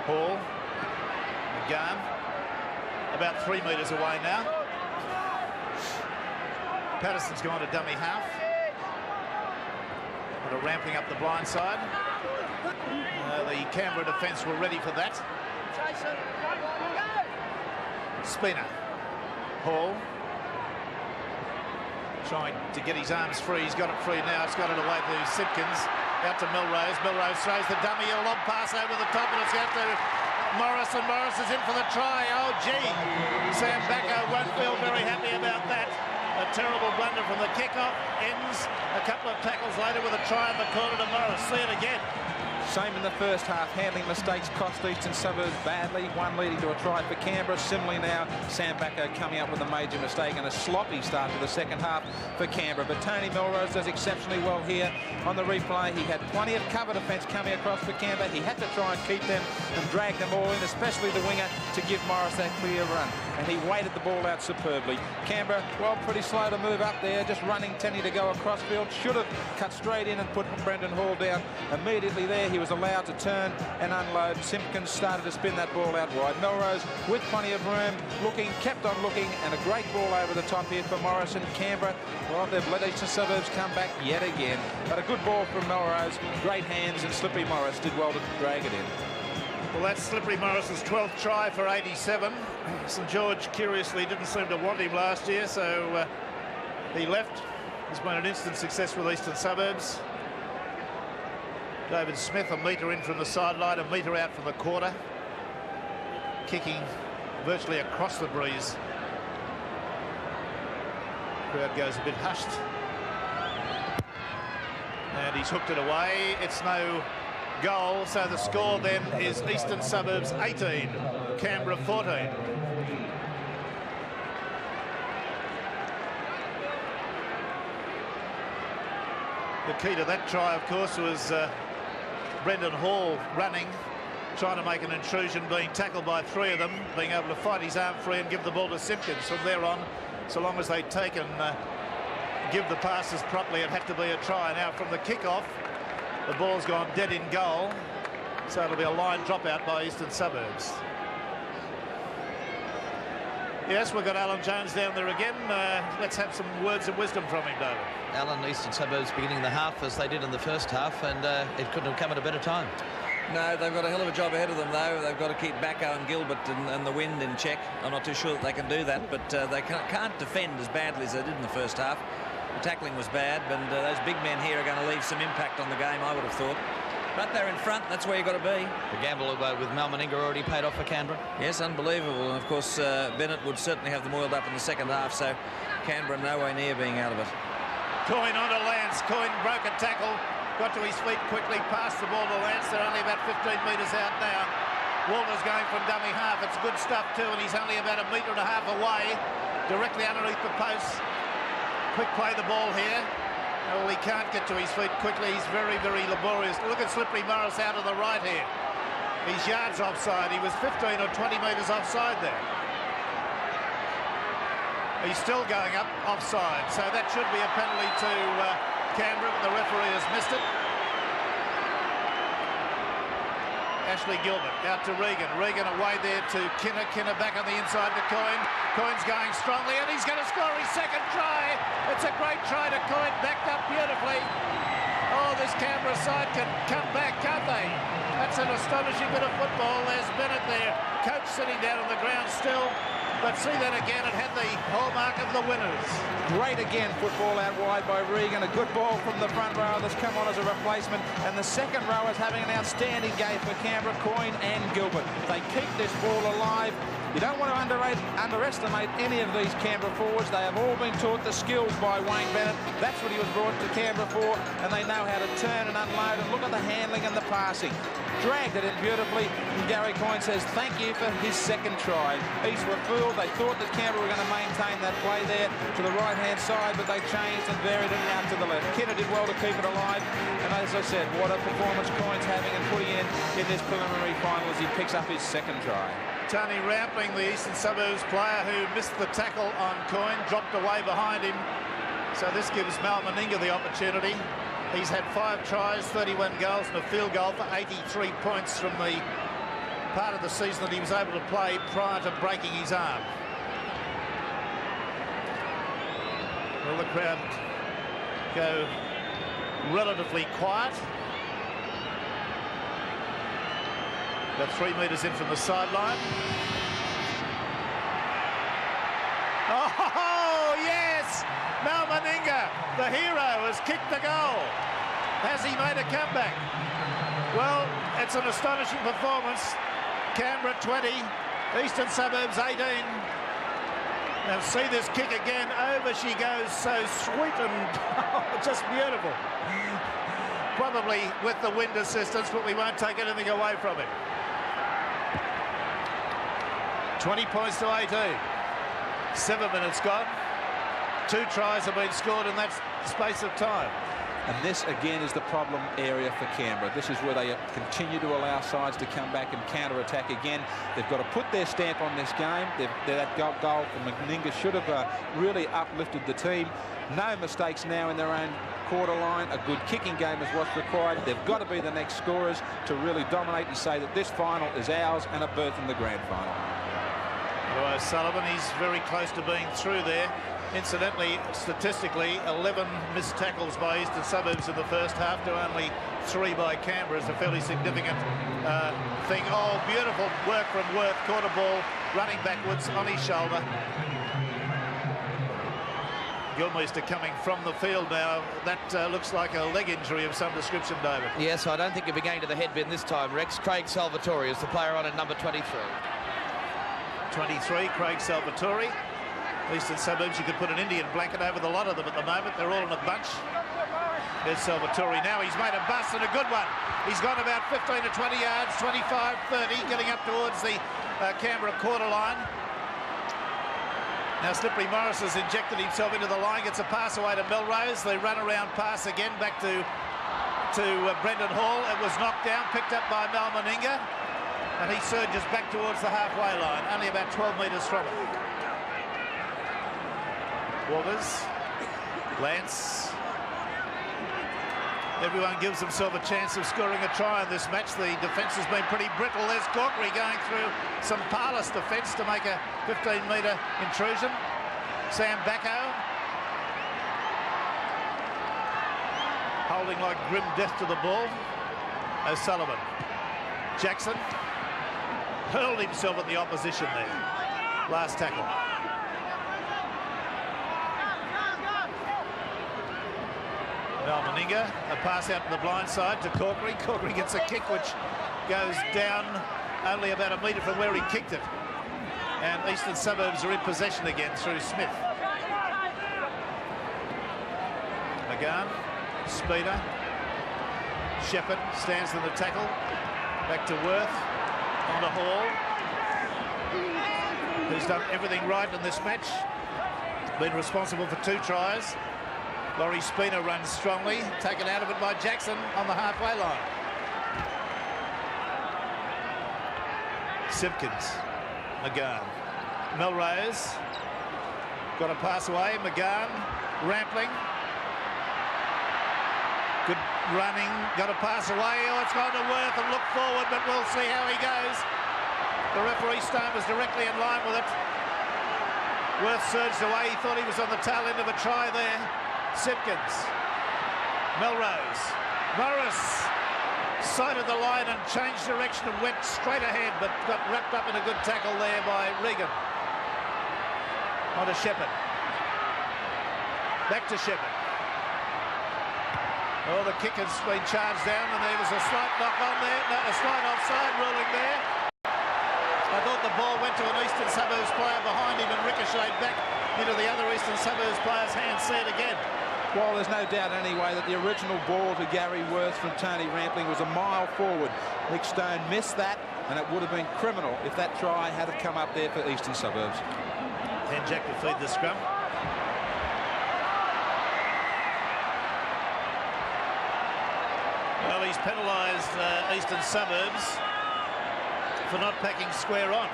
Hall. McGann. About 3 metres away now. Patterson's gone to dummy half. And ramping up the blind side. The Canberra defence were ready for that. Spina. Hall. Trying to get his arms free. He's got it free now. It's got it away to Simpkins. Out to Melrose. Melrose throws the dummy. A lob pass over the top, and it's out to Morris, and Morris is in for the try. Oh, gee. Sam Bacco won't feel very happy about that. A terrible blunder from the kickoff. Ends a couple of tackles later with a try in the corner to Morris. See it again. Same in the first half. Handling mistakes cost Eastern Suburbs badly. One leading to a try for Canberra. Similarly now, Sam Bacco coming up with a major mistake and a sloppy start to the second half for Canberra. But Tony Melrose does exceptionally well here on the replay. He had plenty of cover defence coming across for Canberra. He had to try and keep them and drag them all in, especially the winger, to give Morris that clear run. And he weighted the ball out superbly. Canberra, well, pretty slow to move up there, just running, tending to go across field. Should have cut straight in and put Brendan Hall down immediately there. He was allowed to turn and unload. Simpkins started to spin that ball out wide. Melrose with plenty of room, looking, kept on looking, and a great ball over the top here for Morris. And Canberra, well, they've let Eastern Suburbs come back yet again. But a good ball from Melrose, great hands, and Slippery Morris did well to drag it in. Well, that's Slippery Morris's 12th try for 87. St George, curiously, didn't seem to want him last year, so he left. He's been an instant success with Eastern Suburbs. David Smith a metre in from the sideline, a metre out from the quarter. Kicking virtually across the breeze. Crowd goes a bit hushed. And he's hooked it away. It's no goal, so the score then is Eastern Suburbs 18, Canberra 14. The key to that try, of course, was Brendan Hall running, trying to make an intrusion, being tackled by three of them, being able to fight his arm free and give the ball to Simpkins. From there on, so long as they take and give the passes properly, it had to be a try. Now from the kickoff, the ball's gone dead in goal, so it'll be a line dropout by Eastern Suburbs. Yes, we've got Alan Jones down there again. Let's have some words of wisdom from him, David. Alan, Eastern Suburbs beginning the half as they did in the first half, and it couldn't have come at a better time. No, they've got a hell of a job ahead of them, though. They've got to keep Bacco and Gilbert and the wind in check. I'm not too sure that they can do that, but they can't defend as badly as they did in the first half. The tackling was bad, but those big men here are going to leave some impact on the game, I would have thought. But they're in front, that's where you've got to be. The gamble with Meninga already paid off for Canberra. Yes, unbelievable. And, of course, Bennett would certainly have them oiled up in the second half, so Canberra no way near being out of it. Coyne onto Lance. Coyne broke a tackle, got to his feet quickly, passed the ball to Lance. They're only about 15 metres out now. Walter's going from dummy half. It's good stuff, too, and he's only about 1.5 metres away, directly underneath the posts. Quick play the ball here. Well, he can't get to his feet quickly. He's very, very laborious. Look at Slippery Morris out of the right here. He's yards offside. He was 15 or 20 metres offside there. He's still going up offside, so that should be a penalty to Canberra, but the referee has missed it. Ashley Gilbert out to Regan. Regan away there to Kinner. Kinner back on the inside to Coyne. Coyne's going strongly, and he's going to score his second try. It's a great try to Coyne, backed up beautifully. Oh, this Canberra side can come back, can't they? That's an astonishing bit of football. There's Bennett there. Coach sitting down on the ground still. But see that again, it had the hallmark of the winners. Great again, football out wide by Regan. A good ball from the front row that's come on as a replacement. And the second row is having an outstanding game for Canberra, Coyne and Gilbert. They keep this ball alive. You don't want to underestimate any of these Canberra forwards. They have all been taught the skills by Wayne Bennett. That's what he was brought to Canberra for, and they know how to turn and unload. And look at the handling and the passing. Dragged it in beautifully, and Gary Coyne says thank you for his second try. East were fooled. They thought that Canberra were going to maintain that play there to the right-hand side, but they changed and varied it out to the left. Kinner did well to keep it alive, and as I said, what a performance Coyne's having and putting in this preliminary final as he picks up his second try. Tony Rampling, the Eastern Suburbs player who missed the tackle on Coyne, dropped away behind him. So this gives Mal Meninga the opportunity. He's had 5 tries, 31 goals and a field goal for 83 points from the part of the season that he was able to play prior to breaking his arm. Well, the crowd go relatively quiet. About 3 metres in from the sideline. Oh, yes! Mal Meninga, the hero, has kicked the goal. Has he made a comeback? Well, it's an astonishing performance. Canberra 20, Eastern Suburbs 18. Now see this kick again. Over she goes, so sweet and just beautiful. Probably with the wind assistance, but we won't take anything away from it. 20 points to 18. 7 minutes gone. 2 tries have been scored in that space of time. And this, again, is the problem area for Canberra. This is where they continue to allow sides to come back and counter-attack again. They've got to put their stamp on this game. That goal from Meninga should have really uplifted the team. No mistakes now in their own quarter line. A good kicking game is what's required. They've got to be the next scorers to really dominate and say that this final is ours and a berth in the grand final. Well, Sullivan, he's very close to being through there. Incidentally, statistically, 11 missed tackles by Eastern Suburbs in the first half to only 3 by Canberra is a fairly significant thing. Oh, beautiful work from Worth. Caught a ball running backwards on his shoulder. Gilmeister coming from the field now. That looks like a leg injury of some description, David. Yes, I don't think he'll be going to the head bin this time, Rex. Craig Salvatore is the player on at number 23. 23, Craig Salvatore. Eastern Suburbs, you could put an Indian blanket over the lot of them at the moment. They're all in a bunch. There's Salvatore now. He's made a bust and a good one. He's gone about 15 to 20 yards, 25, 30, getting up towards the Canberra quarter line. Now Slippery Morris has injected himself into the line, gets a pass away to Melrose. They run around pass again back to Brendan Hall. It was knocked down, picked up by Meninga, and he surges back towards the halfway line, only about 12 metres from it. Walters, Lance. Everyone gives himself a chance of scoring a try in this match. The defence has been pretty brittle. There's Corkery going through some parlous defence to make a 15-metre intrusion. Sam Bacco holding like grim death to the ball. O'Sullivan. Jackson hurled himself at the opposition there. Last tackle. Meninga, a pass out to the blind side to Corkery. Corkery gets a kick which goes down only about a metre from where he kicked it. And Eastern Suburbs are in possession again through Smith. McGann, Speeder. Shepherd stands in the tackle. Back to Worth, on to Hall, who's done everything right in this match. Been responsible for 2 tries. Laurie Spina runs strongly, taken out of it by Jackson on the halfway line. Simpkins, McGann, Melrose, got a pass away, McGann, Rampling, good running, got a pass away, oh it's gone to Worth and look forward, but we'll see how he goes. The referee's stone was directly in line with it. Worth surged away, he thought he was on the tail end of a try there. Simpkins, Melrose, Morris sighted the line and changed direction and went straight ahead, but got wrapped up in a good tackle there by Regan. On to Shepherd. Back to Shepherd. Oh, the kick has been charged down and there was a slight knock on there, no, a slight offside ruling there. I thought the ball went to an Eastern Suburbs player behind him and ricocheted back into the other Eastern Suburbs player's hand. See it again. Well, there's no doubt anyway that the original ball to Gary Worth from Tony Rampling was a mile forward. Nick Stone missed that, and it would have been criminal if that try had come up there for Eastern Suburbs. And Jack will feed the scrum. Well, he's penalised Eastern Suburbs for not packing square on.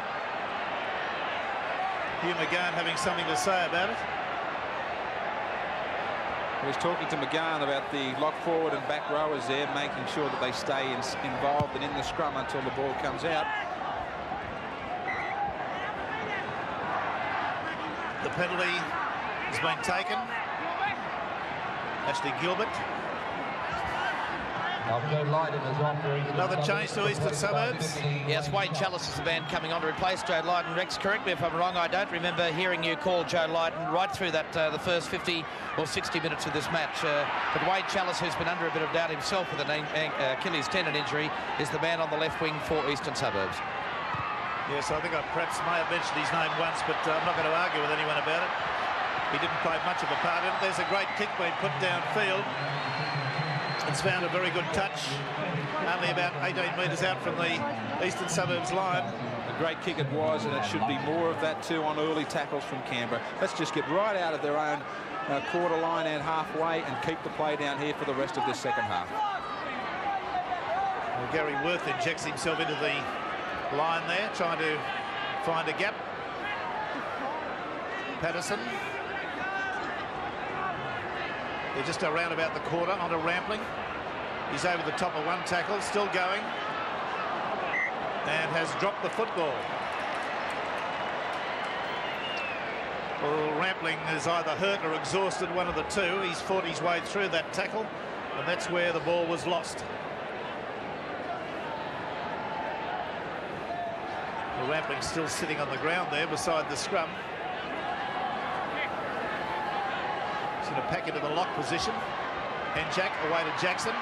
Hugh McGann having something to say about it. He was talking to McGann about the lock forward and back rowers there, making sure that they stay involved and in the scrum until the ball comes out. The penalty has been taken. Ashley Gilbert. Another change to Eastern Suburbs. Yes, Wade Chalice is the man coming on to replace Joe Lydon. Rex, correct me if I'm wrong, I don't remember hearing you call Joe Lydon right through that the first 50 or 60 minutes of this match. But Wade Chalice, who's been under a bit of doubt himself with an Achilles tendon injury, is the man on the left wing for Eastern Suburbs. Yes, I think I perhaps may have mentioned his name once, but I'm not going to argue with anyone about it. He didn't play much of a part in it. There's a great kick being put downfield. It's found a very good touch, only about 18 metres out from the Eastern Suburbs line. A great kick it was, and it should be more of that too on early tackles from Canberra. Let's just get right out of their own quarter line and halfway and keep the play down here for the rest of this second half. Well, Gary Worth injects himself into the line there, trying to find a gap. Patterson. They're just around about the quarter onto Rampling. He's over the top of one tackle, still going, and has dropped the football. Well, Rampling is either hurt or exhausted, one of the two. He's fought his way through that tackle, and that's where the ball was lost. Well, Rampling's still sitting on the ground there beside the scrum. He's going to pack into the lock position. Henjack away to Jackson.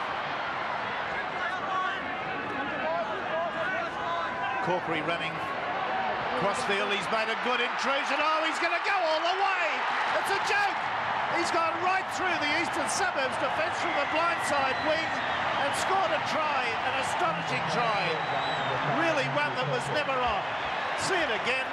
Corkery running crossfield. He's made a good intrusion. Oh, he's going to go all the way. It's a joke. He's gone right through the Eastern Suburbs defence from the blindside wing and scored a try, an astonishing try. Really one that was never on. See it again.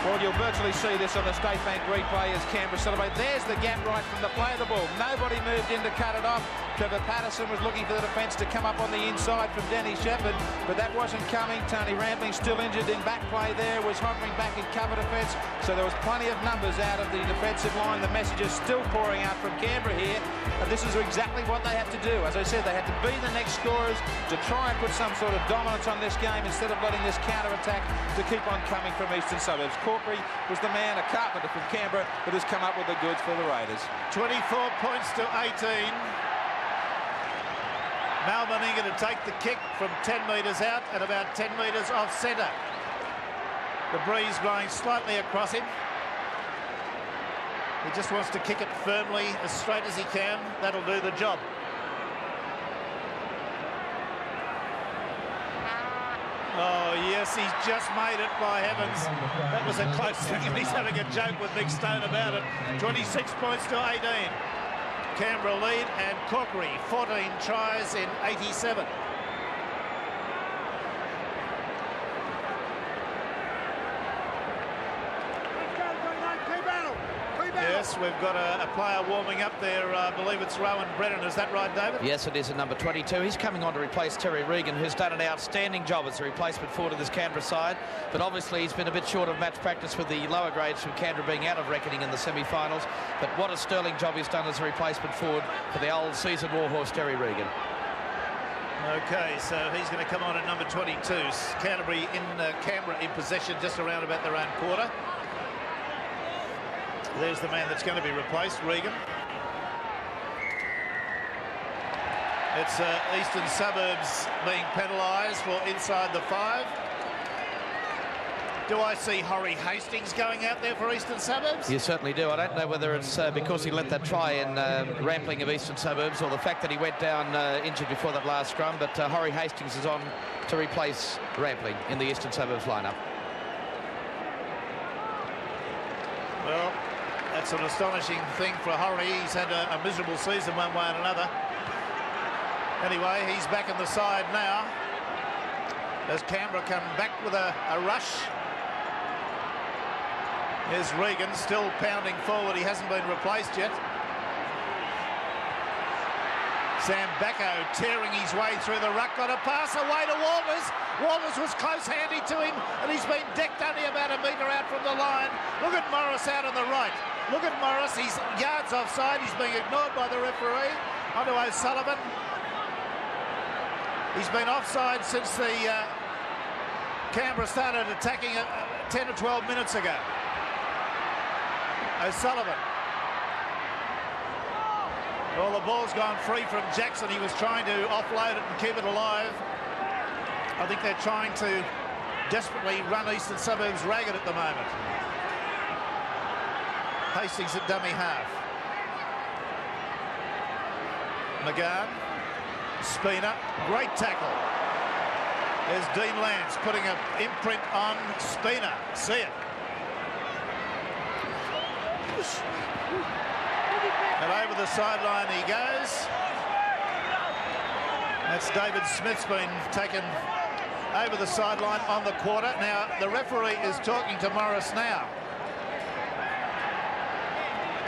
Well, you'll virtually see this on the State Bank replay as Canberra celebrate. There's the gap right from the play of the ball. Nobody moved in to cut it off. Trevor Patterson was looking for the defence to come up on the inside from Danny Shepherd, but that wasn't coming. Tony Rampling, still injured in back play there, was hovering back in cover defence, so there was plenty of numbers out of the defensive line. The message is still pouring out from Canberra here, and this is exactly what they have to do. As I said, they have to be the next scorers to try and put some sort of dominance on this game instead of letting this counter-attack to keep on coming from Eastern Suburbs. Corkery was the man, a carpenter from Canberra, that has come up with the goods for the Raiders. 24 points to 18. Mal Meninga to take the kick from 10 metres out and about 10 metres off centre. The breeze blowing slightly across him. He just wants to kick it firmly, as straight as he can. That'll do the job. Oh, yes, he's just made it, by heavens. That was a close thing, and he's having a joke with Big Stone about it. 26 points to 18. Canberra lead, and Corkery 14 tries in 87. Yes, we've got a player warming up there. I believe it's Rowan Brennan. Is that right, David? Yes, it is at number 22. He's coming on to replace Terry Regan, who's done an outstanding job as a replacement forward to this Canberra side. But obviously he's been a bit short of match practice with the lower grades from Canberra being out of reckoning in the semi-finals. But what a sterling job he's done as a replacement forward for the old seasoned warhorse Terry Regan. Okay, so he's going to come on at number 22. Canterbury Canberra in possession just around about their own quarter. There's the man that's going to be replaced, Regan. It's Eastern Suburbs being penalised for inside the 5. Do I see Horry Hastings going out there for Eastern Suburbs? You certainly do. I don't know whether it's because he let that try in Rampling of Eastern Suburbs or the fact that he went down injured before that last scrum, but Horry Hastings is on to replace Rampling in the Eastern Suburbs lineup. Well, that's an astonishing thing for Horry. He's had a miserable season one way and another. Anyway, he's back in the side now as Canberra come back with a rush. Here's Regan still pounding forward. He hasn't been replaced yet. Sam Bacco tearing his way through the ruck. Got a pass away to Walters. Walters was close handy to him, and he's been decked only about a metre out from the line. Look at Morris out on the right. Look at Morris. He's yards offside. He's being ignored by the referee. Onto O'Sullivan. He's been offside since the Canberra started attacking 10 or 12 minutes ago. O'Sullivan. Well, the ball's gone free from Jackson. He was trying to offload it and keep it alive. I think they're trying to desperately run Eastern Suburbs ragged at the moment. Hastings at dummy half. McGann. Spina. Great tackle. There's Dean Lance putting an imprint on Spina. See it. And over the sideline he goes. That's David Smith's been taken over the sideline on the quarter. Now, the referee is talking to Morris now.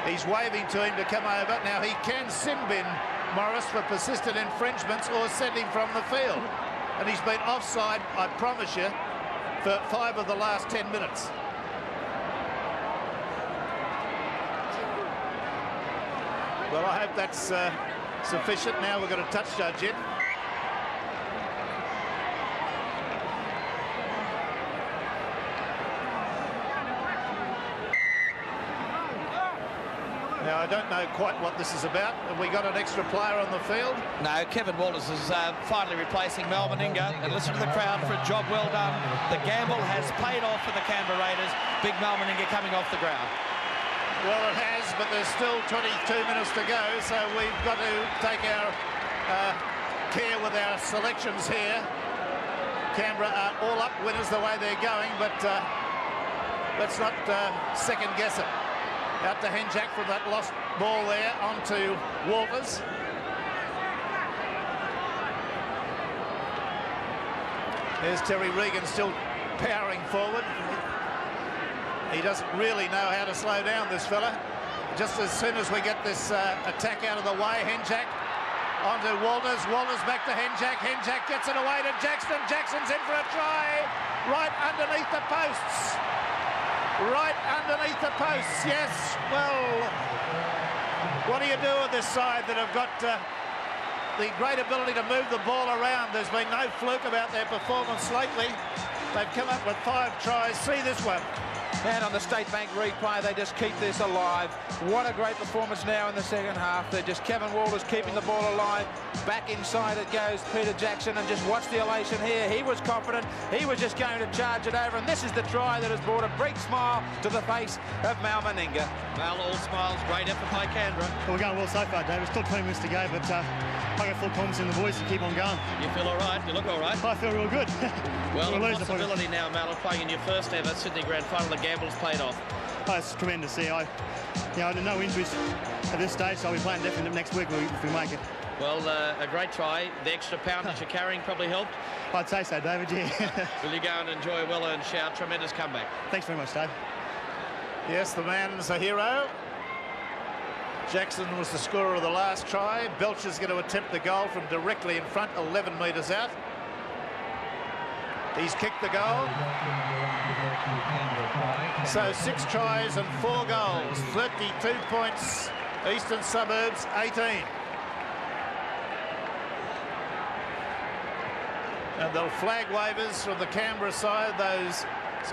He's waving to him to come over. Now, he can sin bin Morris for persistent infringements or send him from the field. And he's been offside, I promise you, for 5 of the last 10 minutes. Well, I hope that's sufficient. Now we've got a touch judge in. Now, I don't know quite what this is about. Have we got an extra player on the field? No, Kevin Walters is finally replacing Meninga. And listen to the crowd for a job well done. The gamble has paid off for the Canberra Raiders. Big Meninga coming off the ground. Well, it has, but there's still 22 minutes to go, so we've got to take our care with our selections here. Canberra are all up winners the way they're going, but let's not second guess it. Out to Henjak from that lost ball there, onto Walters. There's Terry Regan still powering forward. He doesn't really know how to slow down, this fella. Just as soon as we get this attack out of the way, Henjak onto Walters. Walters back to Henjak. Henjak gets it away to Jackson. Jackson's in for a try. Right underneath the posts. Right underneath the posts, yes. Well, what do you do with this side that have got the great ability to move the ball around? There's been no fluke about their performance lately. They've come up with 5 tries. See this one. And on the State Bank replay, they just keep this alive. What a great performance now in the second half. They're just Kevin Walters keeping the ball alive. Back inside it goes Peter Jackson, and just watch the elation here. He was confident. He was just going to charge it over, and this is the try that has brought a big smile to the face of Meninga. Well, all smiles. Great effort by Canberra. Well, we're going well so far, David. Still 20 minutes to go, but I got full confidence in the boys to keep on going. You feel all right? You look all right? I feel real good. Well, the possibility now, Mal, of playing in your first ever Sydney Grand Final, the gamble's paid off. Oh, it's tremendous. See, I had no injuries at this stage, so I'll be playing definitely next week if we make it. Well, a great try. The extra pound that you're carrying probably helped. I'd say so, David, yeah. Will you go and enjoy a well-earned shout? Tremendous comeback. Thanks very much, Dave. Yes, the man's a hero. Jackson was the scorer of the last try. Belcher's going to attempt the goal from directly in front, 11 metres out. He's kicked the goal. So 6 tries and 4 goals. 32 points. Eastern Suburbs, 18. And they'll flag waivers from the Canberra side. Those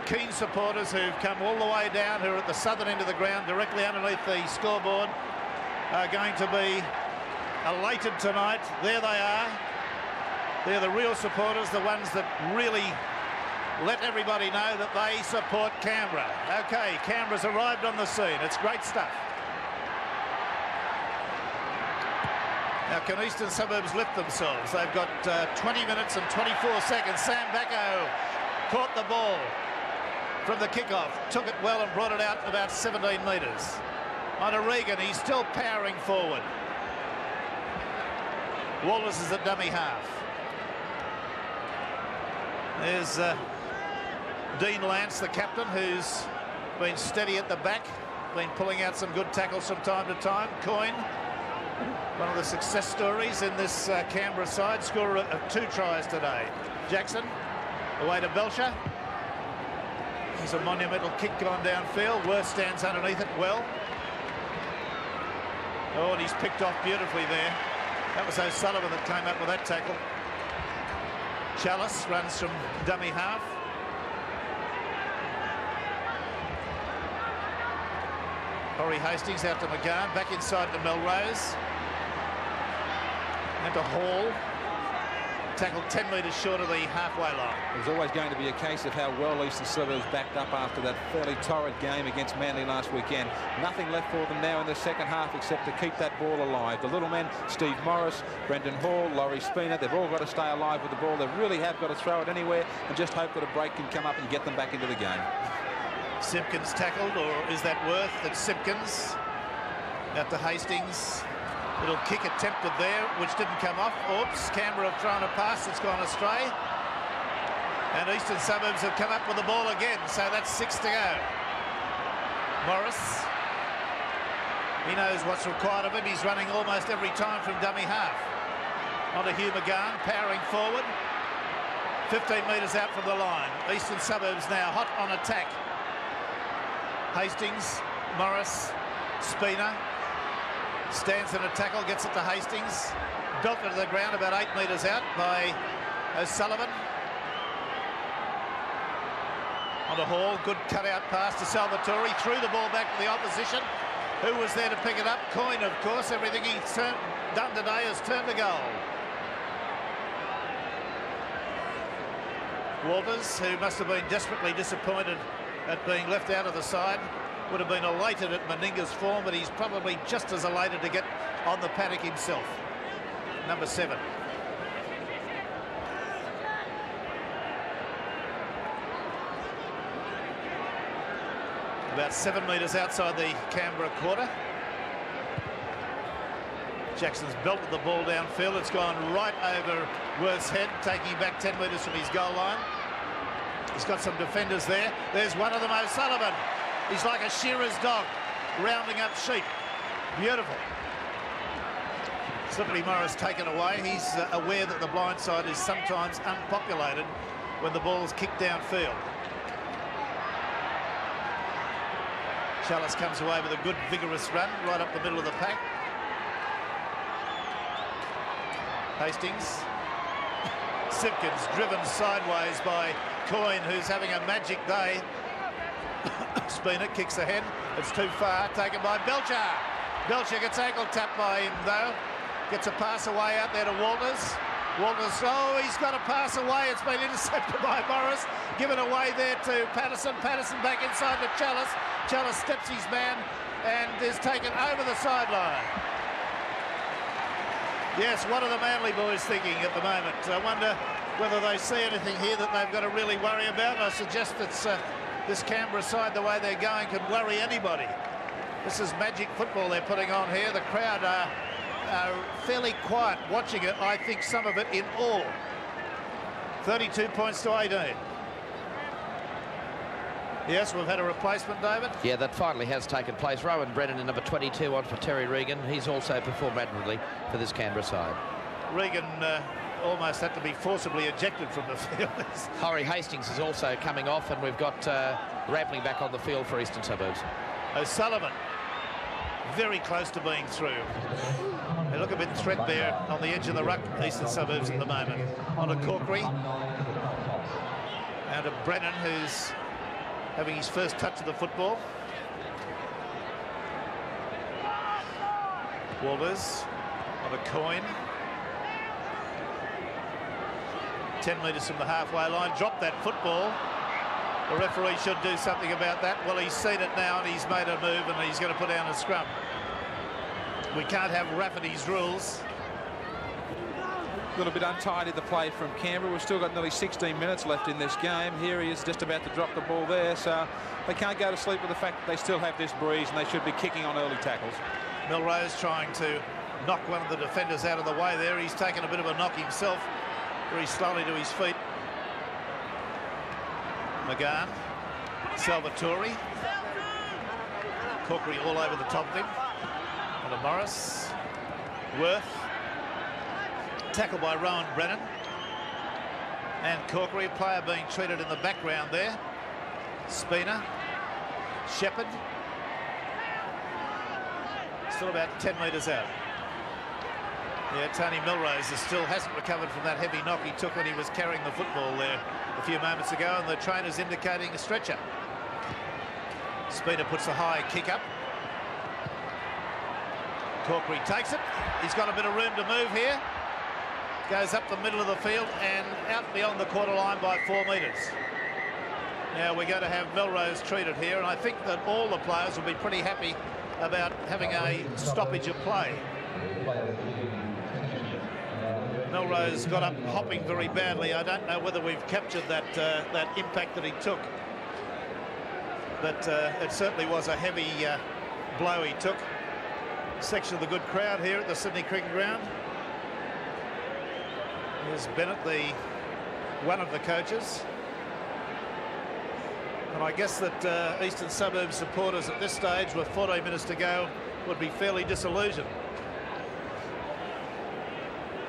keen supporters who've come all the way down, who are at the southern end of the ground, directly underneath the scoreboard, are going to be elated tonight. There they are. They're the real supporters, the ones that really let everybody know that they support Canberra. Okay, Canberra's arrived on the scene. It's great stuff. Now, can Eastern Suburbs lift themselves? They've got 20 minutes and 24 seconds. Sam Bacco caught the ball from the kickoff, took it well and brought it out about 17 metres. On to Regan, he's still powering forward. Walters is a dummy half. There's Dean Lance, the captain, who's been steady at the back, been pulling out some good tackles from time to time. Coyne, one of the success stories in this Canberra side, scorer of 2 tries today. Jackson, away to Belcher. There's a monumental kick gone downfield. Worth stands underneath it well. Oh, and he's picked off beautifully there. That was O'Sullivan that came up with that tackle. Chalice runs from dummy half. Horry Hastings out to McGahn, back inside to Melrose. And to Hall. tackled 10 metres short of the halfway line. There's always going to be a case of how well Eastern Suburbs backed up after that fairly torrid game against Manly last weekend. Nothing left for them now in the second half except to keep that ball alive. The little men, Steve Morris, Brendan Hall, Laurie Spina, they've all got to stay alive with the ball. They really have got to throw it anywhere and just hope that a break can come up and get them back into the game. Simpkins tackled, or is that Worth? That's Simpkins. Out to Hastings. Little kick attempted there, which didn't come off. Oops, Canberra have thrown a pass that's gone astray. And Eastern Suburbs have come up with the ball again, so that's 6 to go. Morris. He knows what's required of him. He's running almost every time from dummy half. On to Hugh McGahn, powering forward. 15 metres out from the line. Eastern Suburbs now hot on attack. Hastings, Morris, Spina. Stands in a tackle, gets it to Hastings. Belted to the ground about 8 metres out by O'Sullivan. On to Hall, good cut-out pass to Salvatore. Threw the ball back to the opposition. Who was there to pick it up? Coyne, of course. Everything he's done today has turned to goal. Walters, who must have been desperately disappointed at being left out of the side, would have been elated at Meninga's form, but he's probably just as elated to get on the paddock himself. Number 7. About 7 metres outside the Canberra quarter. Jackson's belted the ball downfield. It's gone right over Worth's head, taking back 10 metres from his goal line. He's got some defenders there. There's one of them, O'Sullivan. He's like a shearer's dog, rounding up sheep. Beautiful. Slippery Morris taken away. He's aware that the blind side is sometimes unpopulated when the ball's kicked downfield. Chalice comes away with a good, vigorous run right up the middle of the pack. Hastings. Simpkins driven sideways by Coyne, who's having a magic day. Spina kicks ahead. It's too far. Taken by Belcher. Belcher gets ankle tapped by him, though. Gets a pass away out there to Walters. Walters, oh, he's got a pass away. It's been intercepted by Morris. Given away there to Patterson. Patterson back inside to Chalice. Chalice steps his man and is taken over the sideline. Yes, what are the Manly boys thinking at the moment? I wonder whether they see anything here that they've got to really worry about. I suggest it's this Canberra side, the way they're going, can worry anybody. This is magic football they're putting on here. The crowd are fairly quiet watching it. I think some of it in awe. 32 points to 18. Yes, we've had a replacement, David. Yeah, that finally has taken place. Rowan Brennan in number 22 on for Terry Regan. He's also performed admirably for this Canberra side. Regan almost had to be forcibly ejected from the field. Horry Hastings is also coming off, and we've got Rampling back on the field for Eastern Suburbs. O'Sullivan very close to being through. They look a bit threadbare on the edge of the ruck, Eastern Suburbs at the moment. On to Corkery. Out to Brennan, who's having his first touch of the football. Walters on a Coyne. 10 metres from the halfway line. Dropped that football. The referee should do something about that. Well, he's seen it now and he's made a move and he's going to put down a scrum. We can't have Rafferty's rules. A little bit untidy the play from Canberra. We've still got nearly 16 minutes left in this game. Here he is just about to drop the ball there, so they can't go to sleep with the fact that they still have this breeze and they should be kicking on early tackles. Milrose trying to knock one of the defenders out of the way there. He's taken a bit of a knock himself, very slowly to his feet. McGahn, Salvatore, Corkery all over the top of him. On to Morris, Worth. Tackle by Rowan Brennan. And Corkery, a player being treated in the background there. Spina. Shepherd. Still about 10 metres out. Yeah, Tony Milrose still hasn't recovered from that heavy knock he took when he was carrying the football there a few moments ago, and the trainer's indicating a stretcher. Spina puts a high kick up. Corkery takes it. He's got a bit of room to move here. goes up the middle of the field and out beyond the quarter line by 4 metres. Now we're going to have Melrose treated here, and I think that all the players will be pretty happy about having a stoppage of play. Melrose got up hopping very badly. I don't know whether we've captured that impact that he took, but it certainly was a heavy blow he took. Section of the good crowd here at the Sydney Cricket Ground. Here's Bennett, one of the coaches. And I guess that Eastern Suburbs supporters at this stage, with 14 minutes to go, would be fairly disillusioned.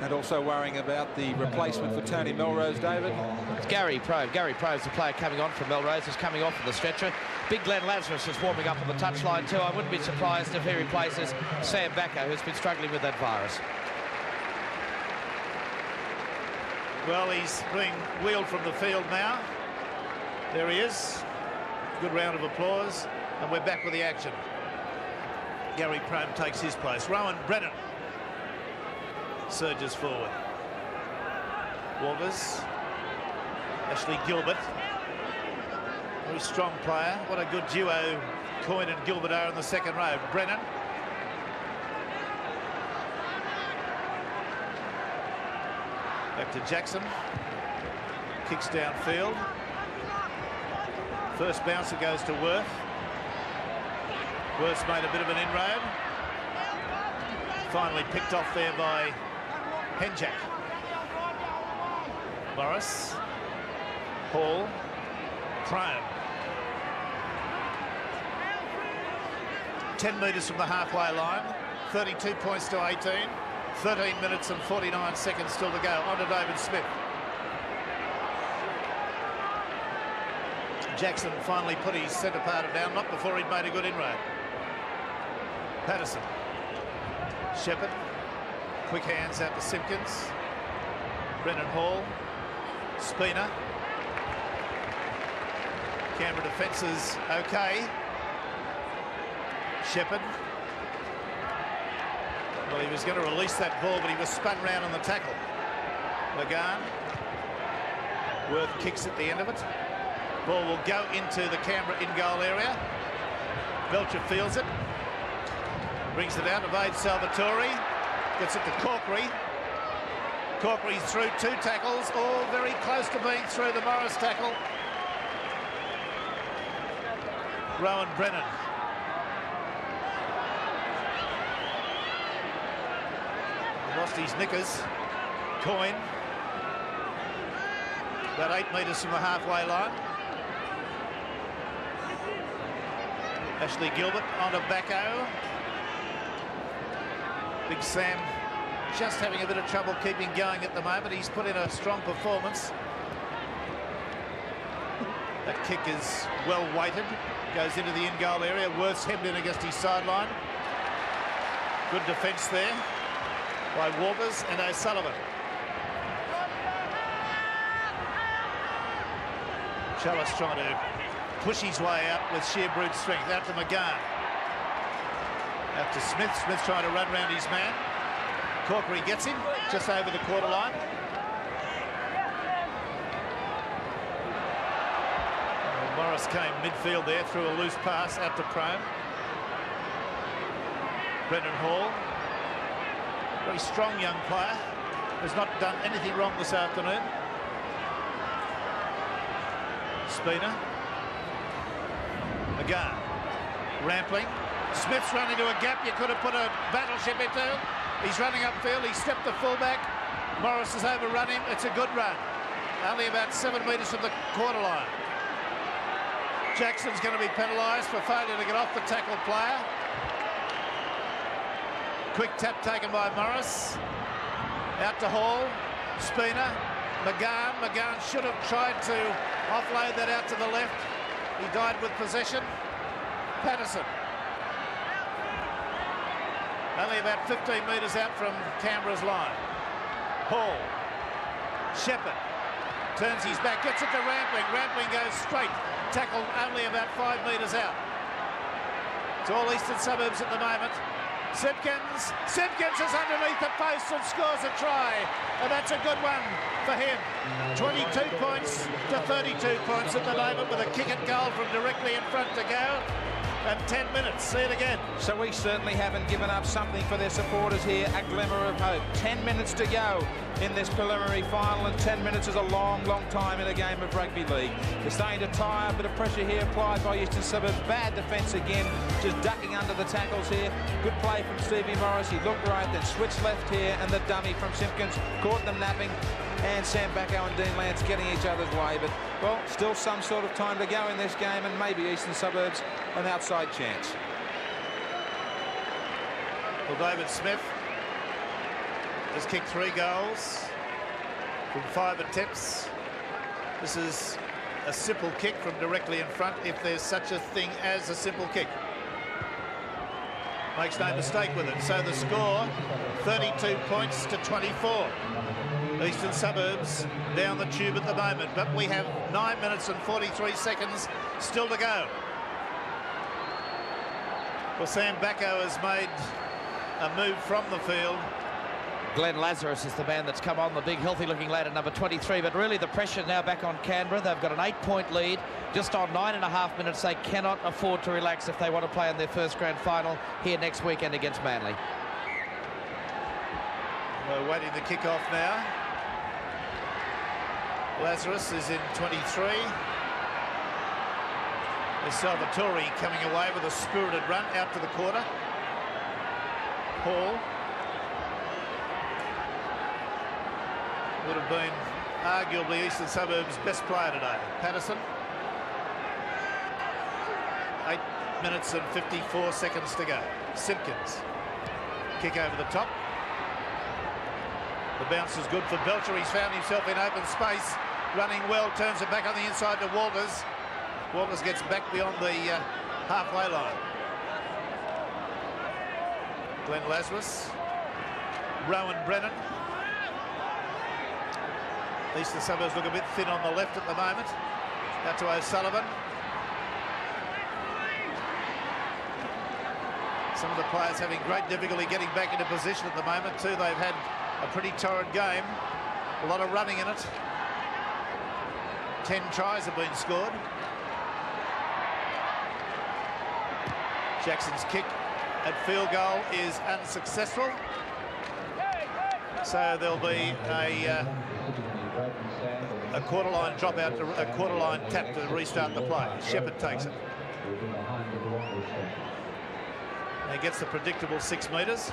And also worrying about the replacement for Tony Melrose, David. It's Gary Prove. Gary Prove's the player coming on from Melrose. Is coming off of the stretcher. Big Glenn Lazarus is warming up on the touchline too. I wouldn't be surprised if he replaces Sam Bacco, who's been struggling with that virus. Well, he's being wheeled from the field now. There he is. Good round of applause, and we're back with the action. Gary Prome takes his place. Rowan Brennan surges forward. Walters. Ashley Gilbert. Very strong player. What a good duo Coyne and Gilbert are in the second row. Brennan. Back to Jackson. Kicks downfield. First bouncer goes to Worth. Worth's made a bit of an inroad. Finally picked off there by Henjack. Morris. Hall. Prone. 10 metres from the halfway line. 32 points to 18. 13 minutes and 49 seconds still to go. On to David Smith. Jackson finally put his centre parter down, not before he'd made a good inroad. Patterson. Shepherd. Quick hands out to Simpkins. Brendan Hall. Spina. Canberra defences okay. Shepherd. Well, he was going to release that ball, but he was spun round on the tackle. McGann. Worth kicks at the end of it. Ball will go into the Canberra in-goal area. Belcher fields it. Brings it out to Vade Salvatore. Gets it to Corkery. Corkery's through 2 tackles, all very close to being through the Morris tackle. Rowan Brennan. Lost his knickers. Coyne. About 8 metres from the halfway line. Ashley Gilbert onto Bacco. Big Sam just having a bit of trouble keeping going at the moment. He's put in a strong performance. That kick is well weighted. Goes into the in-goal area. Worth's hemmed in against his sideline. Good defence there by Walters and O'Sullivan. Chalice trying to push his way out with sheer brute strength. Out to McGann. Out to Smith. Smith trying to run round his man. Corkery gets him just over the quarter line. Well, Morris came midfield there through a loose pass out to Prome. Brendan Hall. Very strong young player. Has not done anything wrong this afternoon. Spina. McGann. Rampling. Smith's run into a gap you could have put a battleship into. He's running upfield. He stepped the fullback. Morris has overrun him. It's a good run. Only about 7 metres from the quarter line. Jackson's going to be penalised for failure to get off the tackle player. Quick tap taken by Morris. Out to Hall. Spina. McGann. McGann should have tried to offload that out to the left. He died with possession. Patterson. Only about 15 metres out from Canberra's line. Hall. Shepherd. Turns his back, gets it to Rampling. Rampling goes straight. Tackled only about 5 metres out. It's all Eastern Suburbs at the moment. Simpkins is underneath the post and scores a try, and that's a good one for him. 22 points to 32 points at the moment with a kick and goal from directly in front to go. And 10 minutes, see it again. So we certainly haven't given up something for their supporters here, a glimmer of hope. 10 minutes to go in this preliminary final, and 10 minutes is a long, long time in a game of rugby league. They're starting to tire, a bit of pressure here applied by Eastern Suburbs. Bad defence again, just ducking under the tackles here. Good play from Stevie Morris, he looked right, then switched left here, and the dummy from Simpkins caught them napping. And Sam Bacco and Dean Lance getting each other's way, but, well, still some sort of time to go in this game, and maybe Eastern Suburbs an outside chance. Well, David Smith has kicked 3 goals from 5 attempts. This is a simple kick from directly in front, if there's such a thing as a simple kick. Makes no mistake with it. So the score, 32 points to 24. Eastern Suburbs down the tube at the moment, but we have 9 minutes and 43 seconds still to go. Well, Sam Bacco has made a move from the field. Glenn Lazarus is the man that's come on, the big healthy looking lad at number 23, but really the pressure now back on Canberra. They've got an 8-point lead just on 9.5 minutes. They cannot afford to relax if they want to play in their first grand final here next weekend against Manly. We're waiting the kick-off now. Lazarus is in 23. There's Salvatore coming away with a spirited run out to the quarter. Paul would have been arguably Eastern Suburbs' best player today. Patterson. 8 minutes and 54 seconds to go. Simpkins. Kick over the top. The bounce is good for Belcher. He's found himself in open space, running well, turns it back on the inside to Walters. Walters gets back beyond the halfway line. Glenn Lazarus. Rowan Brennan. Eastern Suburbs look a bit thin on the left at the moment. Out to O'Sullivan. Some of the players having great difficulty getting back into position at the moment too. They've had a pretty torrid game. A lot of running in it. 10 tries have been scored. Jackson's kick at field goal is unsuccessful. So there'll be a quarter line drop out, a quarter line tap to restart the play. Shepherd takes it. And he gets the predictable 6 metres.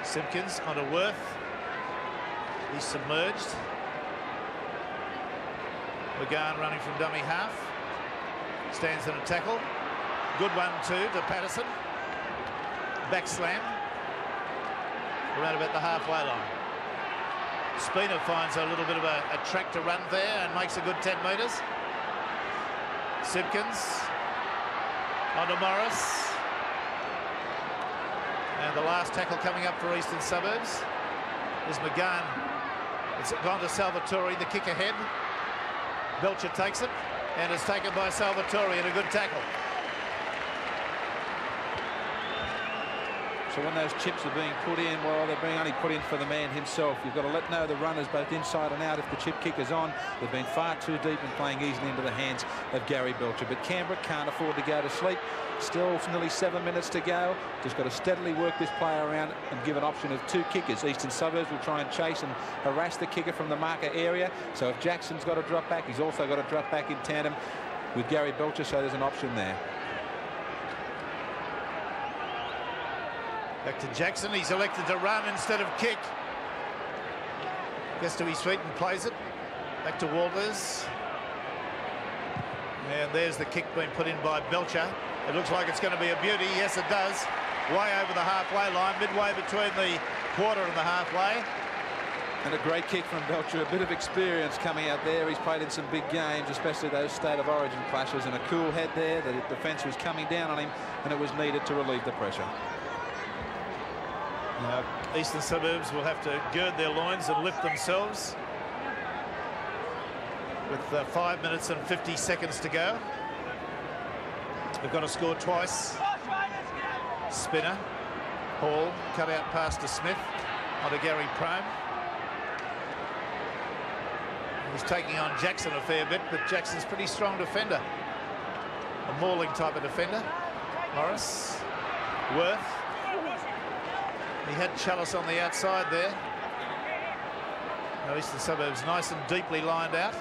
Simpkins onto Worth. He's submerged. McGahn running from dummy half. Stands in a tackle. Good one too to Patterson. Back slam. Around about the halfway line. Spina finds a little bit of a track to run there and makes a good 10 metres. Simpkins onto Morris. And the last tackle coming up for Eastern Suburbs is McGahn. It's gone to Salvatore, the kick ahead. Belcher takes it, and it's taken by Salvatore in a good tackle. So when those chips are being put in, well, they're being only put in for the man himself. You've got to let know the runners both inside and out if the chip kicker's on. They've been far too deep and playing easily into the hands of Gary Belcher. But Canberra can't afford to go to sleep. Still nearly 7 minutes to go. Just got to steadily work this play around and give an option of 2 kickers. Eastern Suburbs will try and chase and harass the kicker from the marker area. So if Jackson's got to drop back, he's also got to drop back in tandem with Gary Belcher. So there's an option there. Back to Jackson. He's elected to run instead of kick. Gets to his feet and plays it. Back to Walters. And there's the kick being put in by Belcher. It looks like it's going to be a beauty. Yes, it does. Way over the halfway line, midway between the quarter and the halfway. And a great kick from Belcher. A bit of experience coming out there. He's played in some big games, especially those state of origin clashes. And a cool head there. The defence was coming down on him, and it was needed to relieve the pressure. Now, Eastern Suburbs will have to gird their loins and lift themselves with 5 minutes and 50 seconds to go. They've got to score twice. Spinner. Hall, cut out pass to Smith. Onto Gary Prome. He's taking on Jackson a fair bit, but Jackson's a pretty strong defender. A mauling type of defender. Morris. Worth. He had Chalice on the outside there. Now Eastern Suburbs nice and deeply lined out.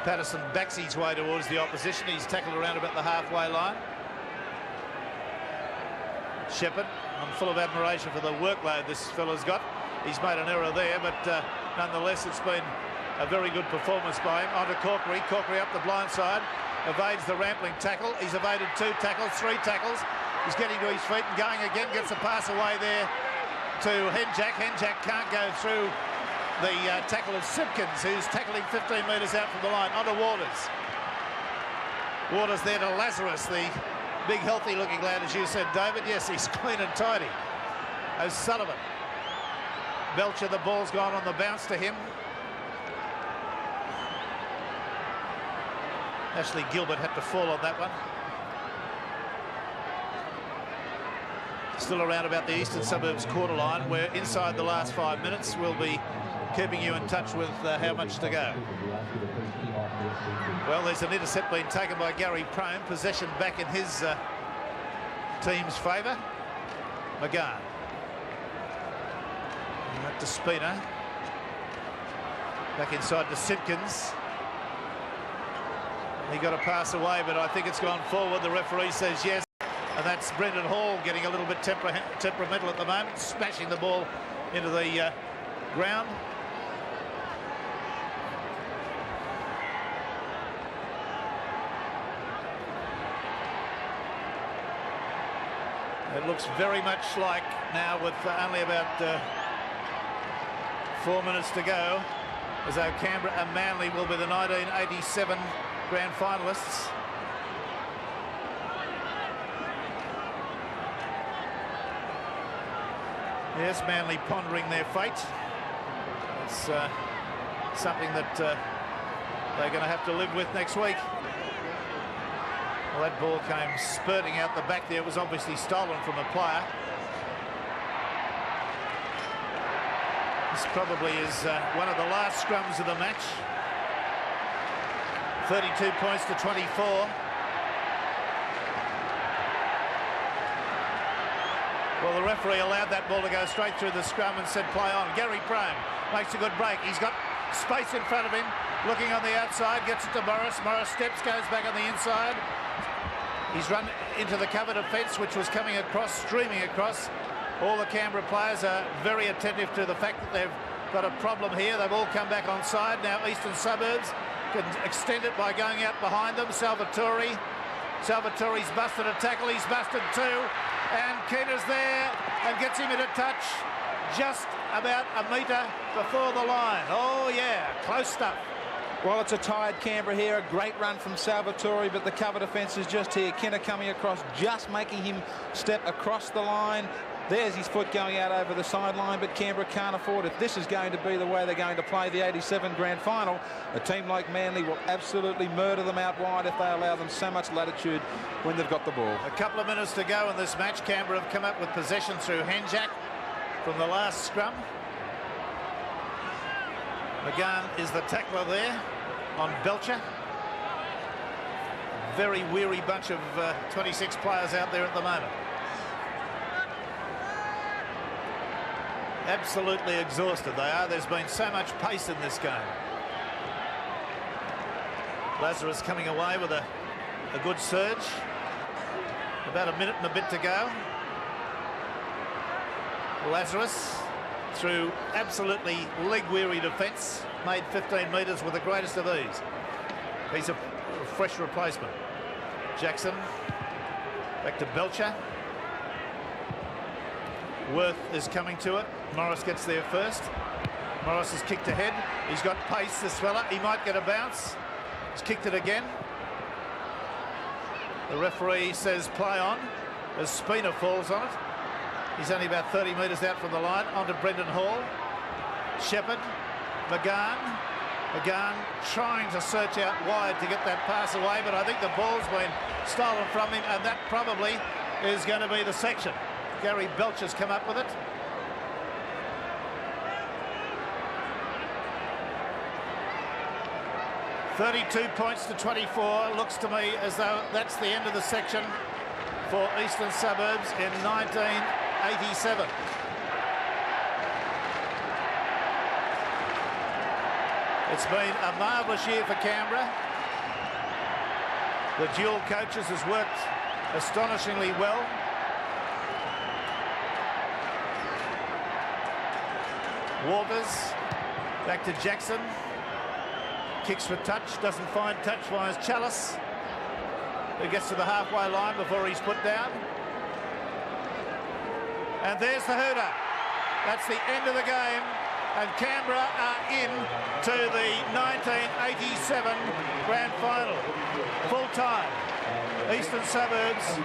Patterson backs his way towards the opposition. He's tackled around about the halfway line. Shepherd, I'm full of admiration for the workload this fella's got. He's made an error there, but nonetheless it's been a very good performance by him. Onto Corkery. Corkery up the blind side. Evades the rampling tackle. He's evaded 2 tackles, 3 tackles. He's getting to his feet and going again. Gets a pass away there to Henjack. Henjack can't go through the tackle of Simpkins, who's tackling 15 metres out from the line. Onto Waters. Waters there to Lazarus, the big healthy looking lad, as you said, David. Yes, he's clean and tidy. O'Sullivan. Belcher, the ball's gone on the bounce to him. Ashley Gilbert had to fall on that one. Still around about the Eastern Suburbs quarter line. We're inside the last 5 minutes. We'll be keeping you in touch with how much to go. Well, there's an intercept being taken by Gary Prome. Possession back in his team's favour. McGann. Back to Spina. Back inside to Simpkins. He got a pass away, but I think it's gone forward. The referee says yes. And that's Brendan Hall getting a little bit temperamental at the moment, smashing the ball into the ground. It looks very much like now, with only about 4 minutes to go, as though Canberra and Manly will be the 1987 grand finalists. Yes, Manly pondering their fate. It's something that they're going to have to live with next week. Well, that ball came spurting out the back there. It was obviously stolen from a player. This probably is one of the last scrums of the match. 32 points to 24. Well, the referee allowed that ball to go straight through the scrum and said play on. Gary Prome makes a good break. He's got space in front of him. Looking on the outside, gets it to Morris. Morris steps, goes back on the inside. He's run into the cover defence, which was coming across, streaming across. All the Canberra players are very attentive to the fact that they've got a problem here. They've all come back on side. Now Eastern Suburbs can extend it by going out behind them. Salvatore's busted a tackle. He's busted 2. And Keener's there and gets him into touch just about a metre before the line. Oh, yeah, close stuff. Well, it's a tired Canberra here. A great run from Salvatore, but the cover defence is just here. Kenner coming across, just making him step across the line. There's his foot going out over the sideline, but Canberra can't afford it. This is going to be the way they're going to play the 87 grand final. A team like Manly will absolutely murder them out wide if they allow them so much latitude when they've got the ball. A couple of minutes to go in this match. Canberra have come up with possession through Henjack from the last scrum. McGann is the tackler there on Belcher. Very weary bunch of 26 players out there at the moment. Absolutely exhausted they are. There's been so much pace in this game. Lazarus coming away with a good surge. About a minute and a bit to go. Lazarus, through absolutely leg-weary defence, made 15 metres with the greatest of ease. He's a fresh replacement. Jackson, back to Belcher. Worth is coming to it. Morris gets there first. Morris has kicked ahead. He's got pace, this fella. He might get a bounce. He's kicked it again. The referee says play on as Spina falls on it. He's only about 30 metres out from the line. On to Brendan Hall. Shepherd. McGann. McGann trying to search out wide to get that pass away, but I think the ball's been stolen from him, and that probably is going to be the section. Gary Belcher's come up with it. $32 points to 24. Looks to me as though that's the end of the section for Eastern Suburbs in 1987. It's been a marvellous year for Canberra. The dual coaches has worked astonishingly well. Walters back to Jackson. Kicks for touch, doesn't find touch, finds Chalice, who gets to the halfway line before he's put down. And there's the hooter. That's the end of the game, and Canberra are in to the 1987 grand final. Full time. Eastern Suburbs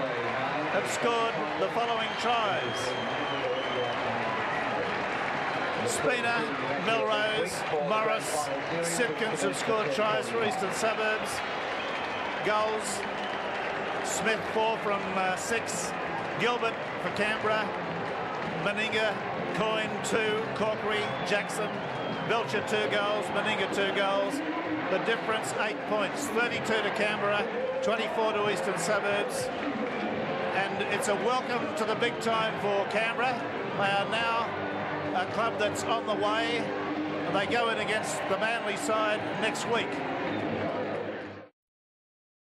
have scored the following tries. Spina, Melrose, Morris, Simpkins have scored tries for Eastern Suburbs. Goals, Smith 4 from 6. Gilbert for Canberra. Meninga, Coyne 2, Corkery, Jackson. Belcher 2 goals, Meninga 2 goals. The difference 8 points, 32 to Canberra, 24 to Eastern Suburbs. And it's a welcome to the big time for Canberra. They are now a club that's on the way, and they go in against the Manly side next week.